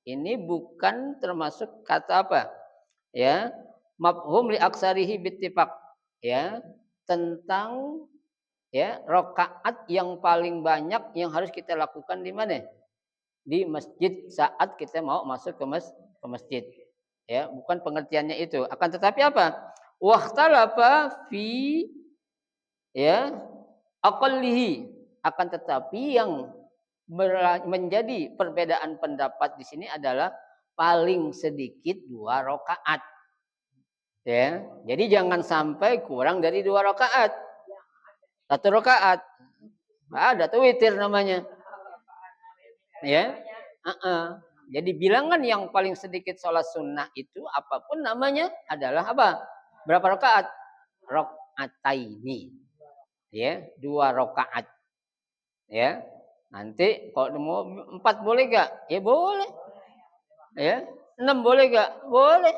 ini bukan termasuk kata apa? Ya, mafhum li aksarihi bittifaq. Ya, tentang ya rakaat yang paling banyak yang harus kita lakukan di mana? Di masjid saat kita mau masuk ke masjid. Ya, bukan pengertiannya itu. Akan tetapi apa? Waqtalafa fi ya aqallihi. Akan tetapi yang menjadi perbedaan pendapat di sini adalah paling sedikit 2 rakaat. Ya, jadi jangan sampai kurang dari 2 rakaat. 1 rakaat. Ada tuh witir namanya. Ya. Jadi bilangan yang paling sedikit sholat sunnah itu apapun namanya adalah apa? Berapa rakaat? Rakaataini. Ya, 2 rakaat. Ya. Nanti kalau mau 4 boleh gak? Ya boleh. Ya, 6 boleh gak? Boleh.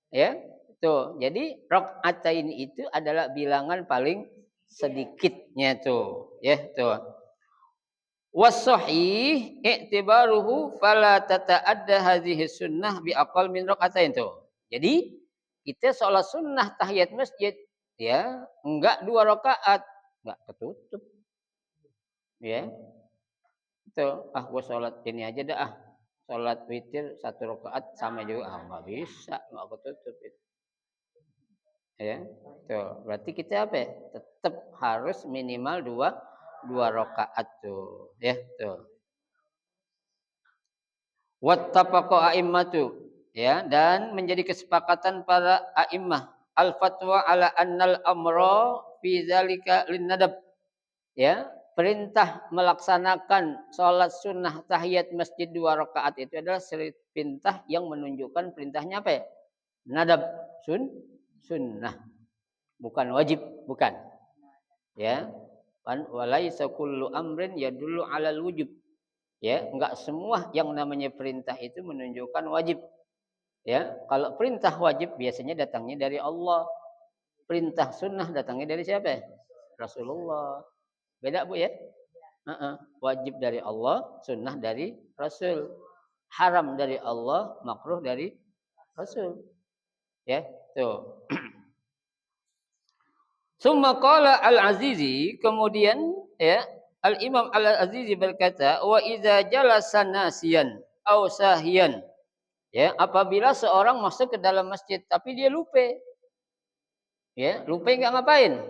Ya, tuh. Jadi rakaatain itu adalah bilangan paling sedikitnya tuh. Ya, tuh. Was-sahih i'tibaruhu fala tata'adda hadhihi sunnah bi aqal min rakaatain tuh. Jadi kita sholat sunnah tahiyat masjid ya, enggak 2 rakaat, enggak ketutup. Ya. Itu, gua sholat ini aja dah sholat witir 1 rakaat sama juga enggak bisa, enggak ketutup itu. Ya. Tuh, berarti kita apa ya? Tetap harus minimal 2 rakaat tuh, ya, tuh. Wattafaqa a'immatu ya, dan menjadi kesepakatan para a'immah al-fatwa ala annal amra fi dzalika linnadab. Ya, perintah melaksanakan sholat sunnah tahiyat masjid 2 rakaat itu adalah perintah yang menunjukkan perintahnya apa ya? Nadab, sunnah. Bukan wajib, bukan. Ya. Kan walaisa kullu amrin yadullu 'alal wujub. Ya, enggak semua yang namanya perintah itu menunjukkan wajib. Ya, kalau perintah wajib biasanya datangnya dari Allah. Perintah sunnah datangnya dari siapa? Rasulullah. Beda Bu ya? Wajib dari Allah, sunnah dari Rasul. Haram dari Allah, makruh dari Rasul. Ya, tuh. Summa qala Al-Azizi, kemudian ya, Al-Imam Al-Azizi berkata, wa idza jalasa nasiyan aw sahiyan. Ya, apabila seorang masuk ke dalam masjid tapi dia lupa. Ya, lupa enggak ngapain?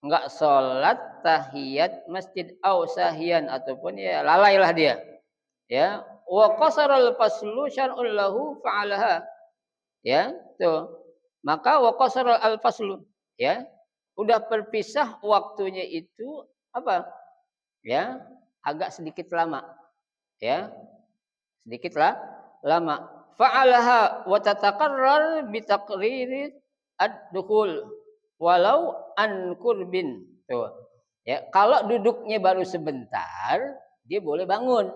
Enggak sholat tahiyat masjid aw sahiyan ataupun ya lalailah dia. Ya, wa qasaral faslu syar'un lahu fa'alaha. Ya, tuh. Maka wa qasaral al faslu, ya. udah berpisah waktunya itu apa? Ya, agak sedikit lama. Ya, sedikit lah lama. Fa'alaha wa tataqarrar bi taqriri ad-dukhul walau an qurbin. Tuh. Ya, kalau duduknya baru sebentar, dia boleh bangun.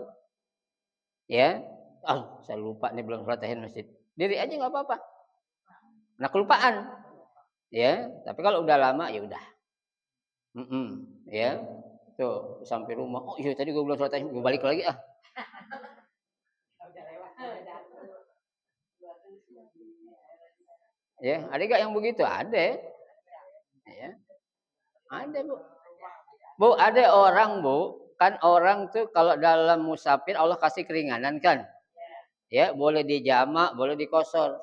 Ya. Ah, saya lupa nih belum sholat tahiyatul masjid. Diri aja nggak apa-apa. Nah, kelupaan. Ya, tapi kalau udah lama ya udah. Ya. Tuh, sampai rumah. Oh iya tadi gue belum sholat tahiyatul, gue balik lagi ah. Ya, ada gak yang begitu? Ada. Ya. Ada, Bu. Bu, ada orang, Bu. Kan orang tuh kalau dalam musafir Allah kasih keringanan kan. Ya, boleh dijamak, boleh dikosor.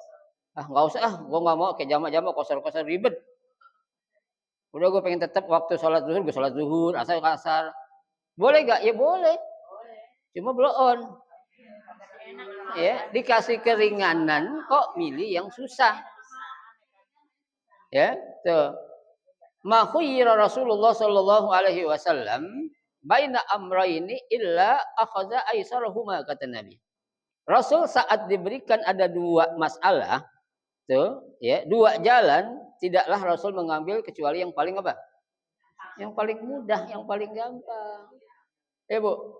Ah, nggak usah ah, gua nggak mau kayak jamak-jamak kosor-kosor ribet. Udah gue pengen tetap waktu sholat zuhur, gue sholat zuhur, asar. Boleh gak? Ya boleh. Cuma blow on. Ya, dikasih keringanan kok milih yang susah. Ya, tuh. Ma khuyyira Rasulullah sallallahu alaihi wasallam baina amrayni illa akhadha aisarahuma kata Nabi. Rasul saat diberikan ada dua masalah, tuh, ya, dua jalan, tidaklah Rasul mengambil kecuali yang paling apa? Yang paling mudah, yang paling gampang. Ya, Bu.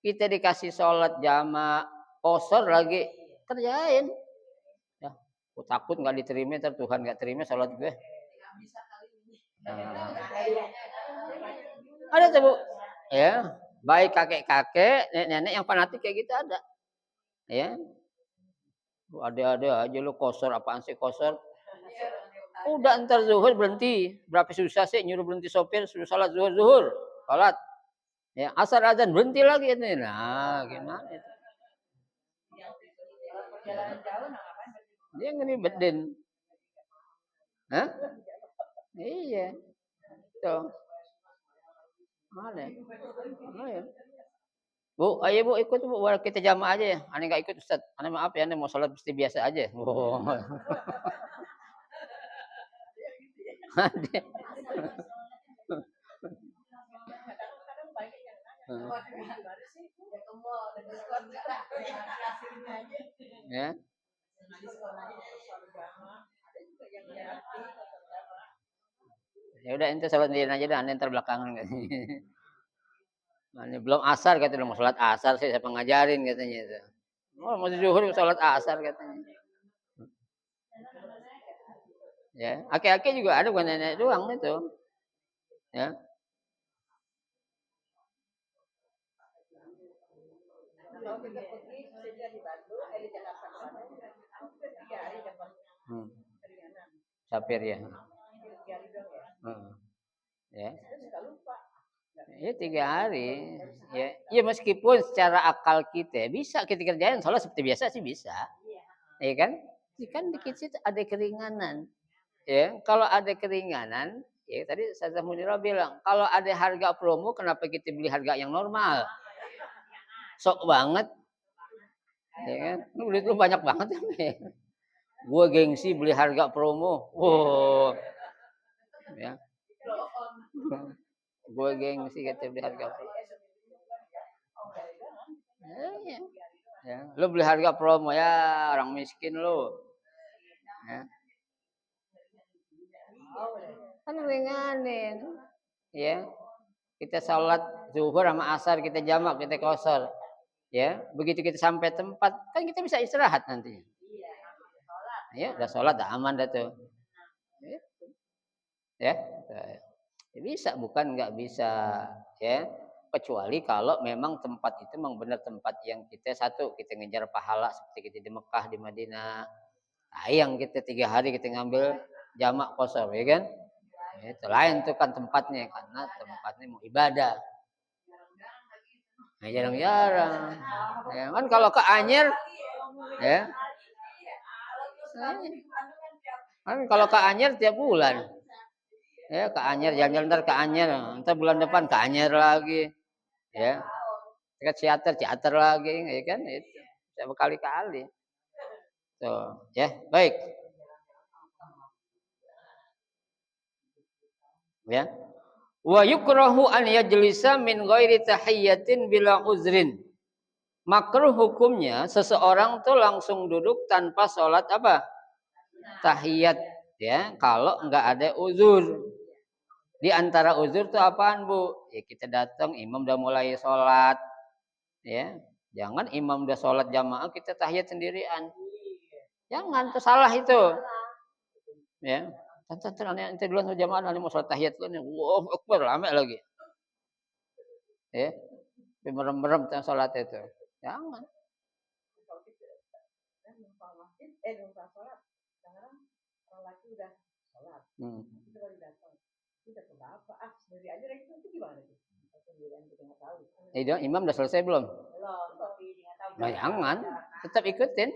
Kita dikasih sholat jamaah, qashar lagi, kerjain. Ya, aku takut nggak diterima, ntar Tuhan nggak terima sholat gue. Nah, ada tuh, Bu. Ya, baik kakek-kakek, nenek-nenek yang fanatik kayak gitu ada. Ya. Ada aja lu kosor apaan sih kosor? Udah ntar zuhur berhenti. Berapa susah sih nyuruh berhenti sopir suruh salat zuhur. Salat. Ya, asar azan berhenti lagi ini. Nah, gimana itu? Dia ngeribetin. Hah? Iya. Tuh. Mana? Ya? Bu, ayo Bu ikut Bu, kita jamaah aja ya. Aneh nggak ikut Ustaz. Aneh maaf ya, aneh mau sholat mesti biasa aja. Oh. Ya. Ya udah ente sholat sendiri aja dah, ente ntar belakangan katanya. Nah, belum asar katanya, mau sholat asar sih siapa ngajarin katanya itu. Oh, masih zuhur sholat asar katanya. Ya, aki-aki juga ada bukan nenek doang itu. Ya. Hmm. Sapir ya. Hmm. Ya. Ya 3 hari. Ya. Ya meskipun secara akal kita bisa kita kerjain sholat seperti biasa sih bisa. Ya kan? Kan dikit situ ada keringanan. Ya, kalau ada keringanan, ya tadi Ustazah Munirah bilang, kalau ada harga promo kenapa kita beli harga yang normal? Sok banget. Ya kan? Duit lu banyak banget ya. Gua gengsi beli harga promo. Wow. Ya. Gua gengsi kita beli harga promo. Ya. Ya. Lu beli harga promo ya orang miskin lu. Ya. Kan ringanin. Ya. Kita sholat zuhur sama asar kita jamak kita kosor. Ya, begitu kita sampai tempat kan kita bisa istirahat nantinya. Ya, udah sholat, udah aman dah tuh. Ya, ya bisa bukan nggak bisa ya. Kecuali kalau memang tempat itu memang benar tempat yang kita satu kita ngejar pahala seperti kita di Mekah di Madinah. Nah, yang kita 3 hari kita ngambil jamak kosor ya kan. Ya, itu lain tuh kan tempatnya karena tempatnya mau ibadah. Nah, jarang-jarang. Ya, kan kalau ke Anyer ya. Kan kalau ke Anyer tiap bulan. Ya, ke Anyer jalan-jalan ntar ke Anyer. Ntar bulan depan ke Anyer lagi. Ya. Ke teater lagi, ya kan? Itu. Saya berkali-kali. Tuh, ya, baik. Ya. Wa yukrahu an yajlisa min ghairi tahiyyatin bila uzrin. Makruh hukumnya seseorang tuh langsung duduk tanpa sholat apa? Tahiyat, ya, kalau nggak ada uzur. Di antara uzur tuh apaan, Bu? Ya kita datang imam udah mulai sholat, ya. Jangan imam udah sholat jamaah kita tahiyat sendirian. Jangan, itu salah itu. Ya. Tante ente duluan jamaah nanti mau sholat tahiyat dulu nih. Wow, akbar lama lagi. Ya. Merem-merem sholat itu. Jangan. Imam udah selesai belum? Nah, jangan, tetap ikutin.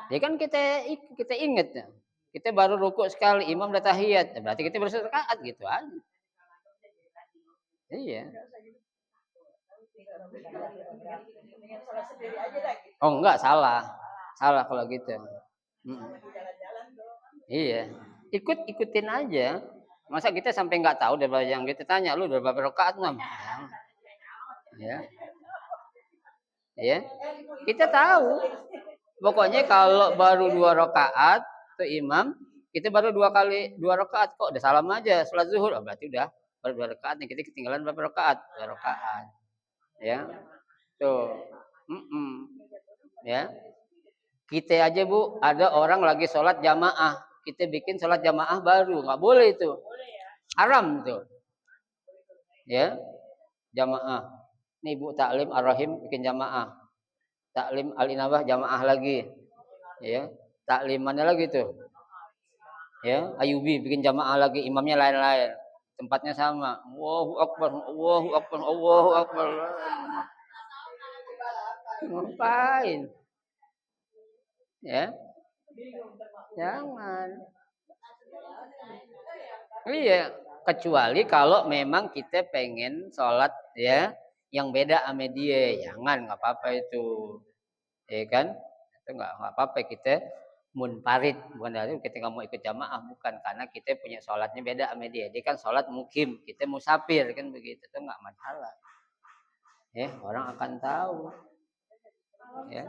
Ya kan kita ingat ya. Kita baru rukuk sekali, imam udah tahiyat, berarti kita baru rakaat gitu aja. Iya. Oh enggak, salah. Salah kalau gitu. Iya. Ikutin aja. Masa kita sampai nggak tahu daripada yang kita tanya lu udah berapa rakaat, Mam? Ya. Ya. Kita tahu. Pokoknya kalau baru 2 rakaat tuh imam, kita baru 2 rakaat kok udah salam aja salat zuhur. Oh, berarti udah baru 2 rakaat nih, kita ketinggalan berapa rakaat? 2 rakaat. Ya. Tuh. Ya. Kita aja, Bu, ada orang lagi sholat jamaah, kita bikin sholat jamaah baru, nggak boleh itu. Haram tuh. Ya. Jamaah. Nih Bu taklim Ar-Rahim bikin jamaah. Taklim Al-Inabah jamaah lagi. Ya. Taklim mana lagi tuh? Ya, Ayubi bikin jamaah lagi, imamnya lain-lain. Tempatnya sama. Allahu Akbar, Allahu Akbar, Allahu Akbar. Ngapain? Ya. Jangan. Iya, kecuali kalau memang kita pengen sholat ya yang beda sama dia, jangan, nggak apa-apa itu, ya kan? Itu nggak apa-apa kita munfarid, bukan dari kita nggak mau ikut jamaah, bukan karena kita punya sholatnya beda sama dia. Dia kan sholat mukim, kita musafir kan begitu, itu nggak masalah. Ya, orang akan tahu. Ya.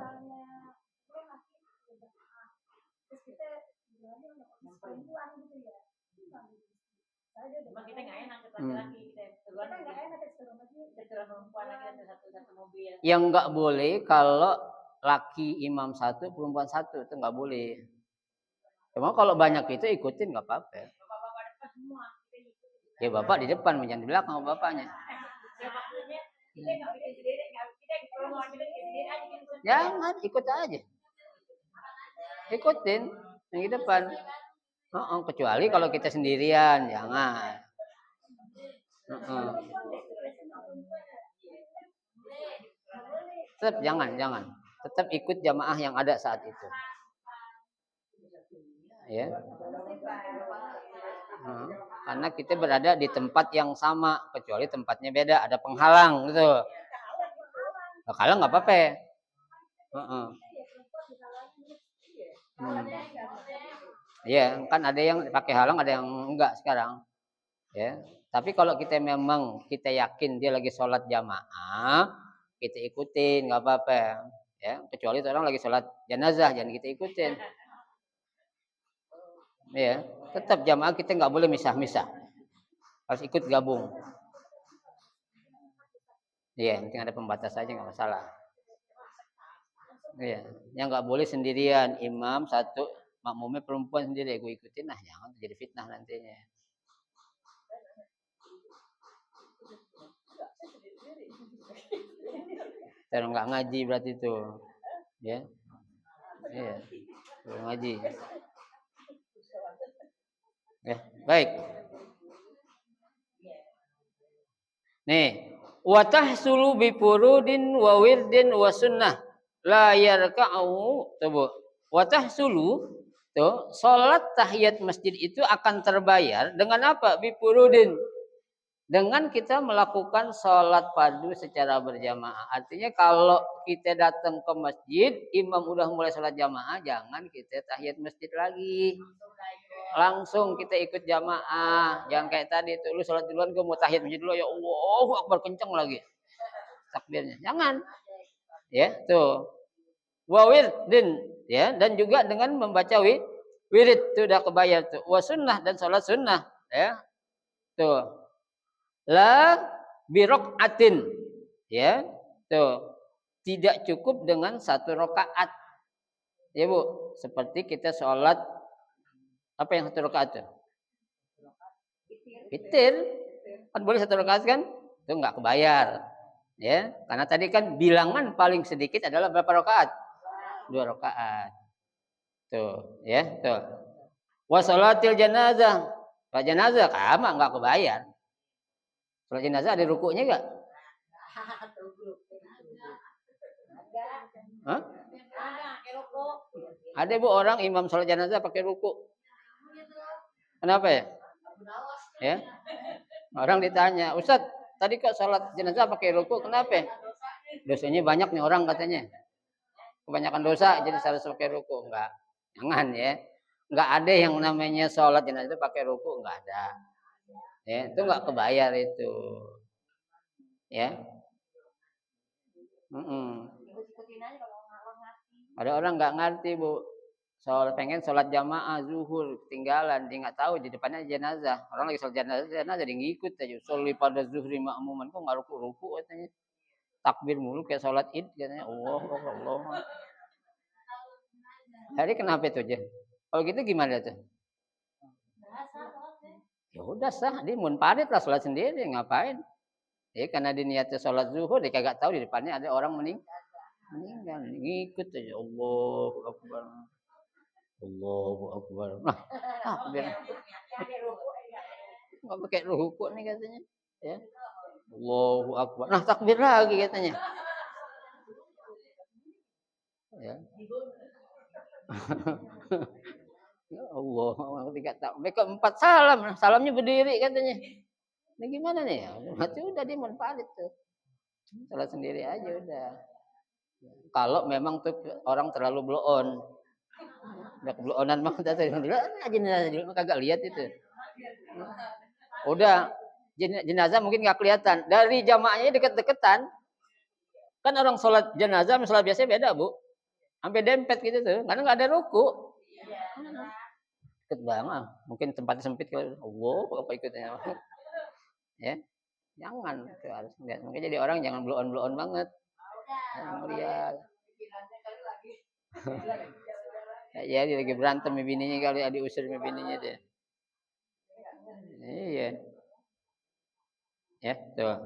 Yang nggak boleh kalau laki imam satu, perempuan satu, itu nggak boleh. Cuma kalau banyak itu ikutin nggak apa-apa. Ya bapak di depan, jangan di belakang bapaknya. Jangan, ikut aja. Ikutin yang di depan. Kecuali kalau kita sendirian, jangan. Tetap jangan. Tetap ikut jamaah yang ada saat itu. Ya. Karena kita berada di tempat yang sama, kecuali tempatnya beda, ada penghalang gitu. Kalau nggak apa-apa. Iya, kan ada yang pakai halang, ada yang enggak sekarang. Ya. Tapi kalau kita memang kita yakin dia lagi sholat jamaah, kita ikutin, nggak apa-apa. Ya, kecuali orang lagi sholat jenazah, jangan kita ikutin. Ya, tetap jamaah kita nggak boleh misah-misah, harus ikut gabung. Iya, penting ada pembatas aja nggak masalah. Iya, yang nggak boleh sendirian, imam satu, makmumnya perempuan sendiri, gue ikutin, nah jangan jadi fitnah nantinya. Terus nggak ngaji berarti itu, ya, iya, ngaji. Ya, baik. Nih, wa tahsulu bi furudin wa wirdin wa sunnah la yarka'u. Coba. Wa tahsulu tuh salat tahiyat masjid itu akan terbayar dengan apa? Bi furudin. Dengan kita melakukan sholat fardu secara berjamaah. Artinya kalau kita datang ke masjid, imam udah mulai sholat jamaah, jangan kita tahiyat masjid lagi. langsung kita ikut jamaah. Jangan kayak tadi tuh lu sholat duluan, gue mau tahiyat masjid dulu, ya Allahu Akbar kenceng lagi takbirnya. Jangan. Ya, tuh. Wa wirdin, ya, dan juga dengan membaca wirid itu udah kebayar tuh. Wa sunnah, dan sholat sunnah, ya. Tuh. La birokaatin, ya. Tuh. Tidak cukup dengan 1 rakaat. Ya, Bu. Seperti kita sholat apa yang 1 rakaat tuh? Witir. Kan boleh 1 rakaat kan? Itu enggak kebayar. Ya, karena tadi kan bilangan paling sedikit adalah berapa rakaat? 2 rakaat. Tuh, ya, tuh. Wa sholatil janazah. Salat jenazah sama enggak kebayar. Salat jenazah ada rukuknya enggak? Hah? Ada Bu orang imam salat jenazah pakai ruku. Kenapa ya? Ya. Orang ditanya, "Ustaz, tadi kok salat jenazah pakai ruku, kenapa?" Dosanya banyak nih orang katanya. Kebanyakan dosa jadi harus pakai ruku. Enggak. Jangan ya. Enggak ada yang namanya salat jenazah itu pakai ruku, enggak ada. Ya, itu enggak kebayar itu. Ya. Ada orang enggak ngerti, Bu. Pengen sholat jamaah zuhur ketinggalan, dia nggak tahu di depannya jenazah. Orang lagi sholat jenazah dia ngikut aja. Sholli pada zuhri ma'muman, kok nggak ruku katanya. Takbir mulu kayak sholat id katanya. Allah. Hari kenapa itu aja? Kalau gitu gimana tuh? Ya udah sah, dia munfarid lah sholat sendiri, ngapain? Ya karena dia niatnya sholat zuhur, dia kagak tahu di depannya ada orang meninggal, ngikut aja. Allahu Akbar. Allahu Akbar. Takbir. Nggak pakai ruku nih katanya. Ya. Allahu Akbar. Nah, takbir lagi katanya. Ya. Ya Allah, ketika takbir keempat salam, salamnya berdiri katanya. Ini gimana nih ya? Berarti udah dia munfarid tuh. Salat sendiri aja udah. Kalau memang tuh orang terlalu blow on. Udah blow onan mah udah aja kagak lihat itu. Udah jenazah mungkin nggak kelihatan. Dari jamaahnya deket-deketan. Kan orang sholat jenazah sama sholat biasa beda, Bu. Sampai dempet gitu tuh. Karena nggak ada ruku. Deket banget. Mungkin tempatnya sempit kalau Allah apa ikutnya. Ya. Jangan tuh harus lihat. Mungkin jadi orang jangan blow on banget. Jangan lihat. Ya dia lagi berantem sama bininya kali diusir sama bininya dia. Iya. Ya, tuh.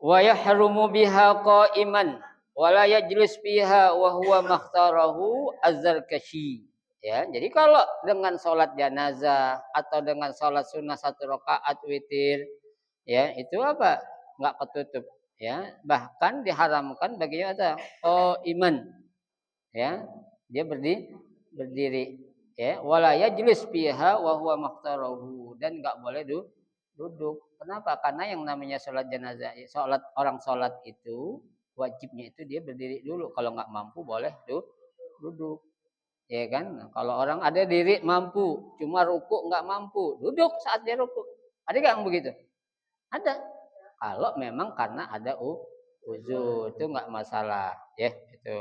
Wa yahrumu biha qa'iman wa la yajlis fiha wa huwa makhtarahu az-Zarkashi. Ya, jadi kalau dengan sholat jenazah atau dengan sholat sunnah 1 rakaat witir, ya itu apa? Enggak ketutup, ya. Bahkan diharamkan baginya ada iman, ya. Dia berdiri, ya. Wala yajlis fiha wa huwa makhtarahu, dan enggak boleh duduk. Kenapa? Karena yang namanya sholat jenazah, orang sholat itu wajibnya itu dia berdiri dulu. Kalau enggak mampu boleh duduk. Ya kan? Kalau orang ada diri mampu, cuma ruku nggak mampu, duduk saat dia ruku. Ada nggak yang begitu? Ada. Kalau memang karena ada uzur, itu nggak masalah, ya itu.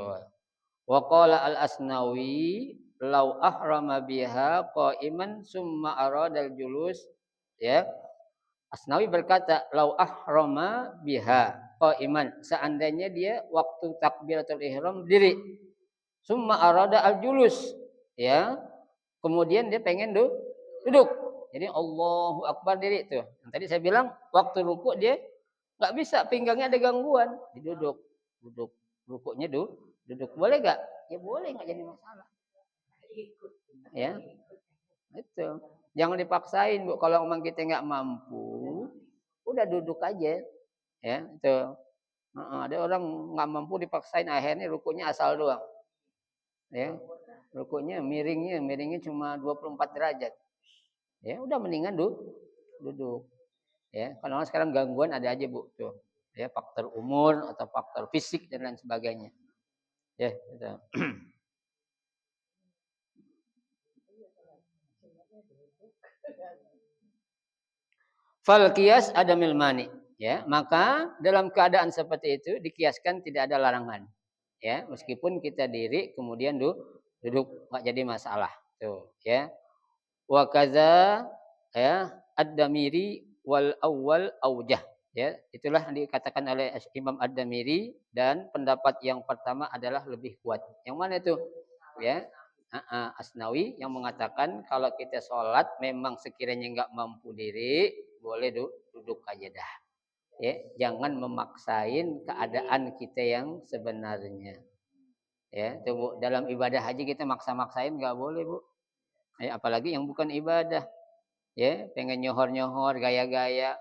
Wa qala al-Asnawi law ahrama biha qa'iman summa aradal julus, ya. Asnawi berkata law ahrama biha qa'iman, seandainya dia waktu takbiratul ihram diri, summa arada al-julus, ya. Kemudian dia pengen duduk. Jadi Allahu Akbar diri tuh. Yang tadi saya bilang waktu ruku dia nggak bisa, pinggangnya ada gangguan, duduk. Rukuknya duduk. Boleh nggak? Ya boleh, nggak jadi masalah. Ya. Itu. Jangan dipaksain, Bu. Kalau memang kita nggak mampu, udah duduk aja. Ya, itu. Ada orang nggak mampu dipaksain, akhirnya rukunya asal doang. Ya. Rukuknya miringnya cuma 24 derajat. Ya, udah mendingan duduk. Ya, kalau sekarang gangguan ada aja, Bu, tuh. Ya, faktor umur atau faktor fisik dan lain sebagainya. Ya, gitu. Fal qiyas adamil mani. Ya, maka dalam keadaan seperti itu dikiaskan tidak ada larangan. Ya, meskipun kita diri kemudian duduk enggak jadi masalah. Tuh, ya. Wa kaza ya ad-damiri wal awwal aujah. Ya, itulah yang dikatakan oleh Imam Ad-Damiri dan pendapat yang pertama adalah lebih kuat. Yang mana itu? Ya. Asnawi yang mengatakan kalau kita sholat memang sekiranya enggak mampu diri, boleh duduk aja dah. Ya, jangan memaksain keadaan kita yang sebenarnya. Ya, tunggu dalam ibadah haji kita maksa-maksain enggak boleh, Bu. Ya, apalagi yang bukan ibadah. Ya, pengen nyohor-nyohor, gaya-gaya,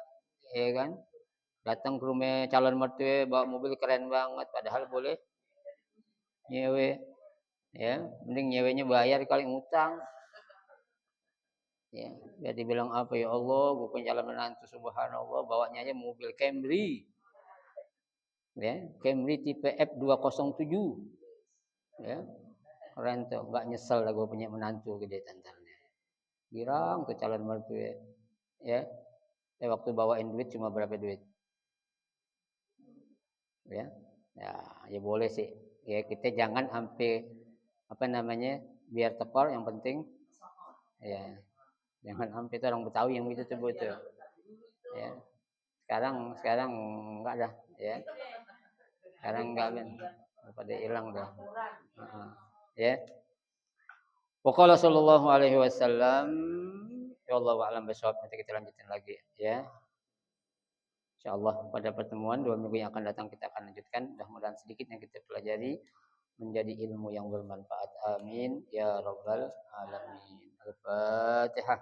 ya kan? Datang ke rumah calon mertua bawa mobil keren banget, padahal boleh nyewe, ya. Mending nyewenya bayar kali ngutang. Ya, biar dibilang apa ya Allah, gue punya calon menantu subhanallah, bawanya aja mobil Camry. Ya, Camry tipe F207. Ya, keren tuh, enggak nyesel lah gue punya menantu gede tantannya. Girang ke calon mertua. Ya, waktu bawain duit cuma berapa duit? Ya, ya, ya boleh sih. Ya kita jangan sampai apa namanya biar tekor yang penting ya jangan sampai itu orang Betawi yang gitu sebut tuh. Ya sekarang enggak dah ya sekarang enggak kan pada hilang dah. Ya. Waqala sallallahu alaihi wasallam ya Allah alam bisawab nanti kita lanjutin lagi ya. InsyaAllah pada pertemuan 2 minggu yang akan datang kita akan lanjutkan. Mudah-mudahan sedikit yang kita pelajari menjadi ilmu yang bermanfaat. Amin ya rabbal alamin. Al-Fatihah.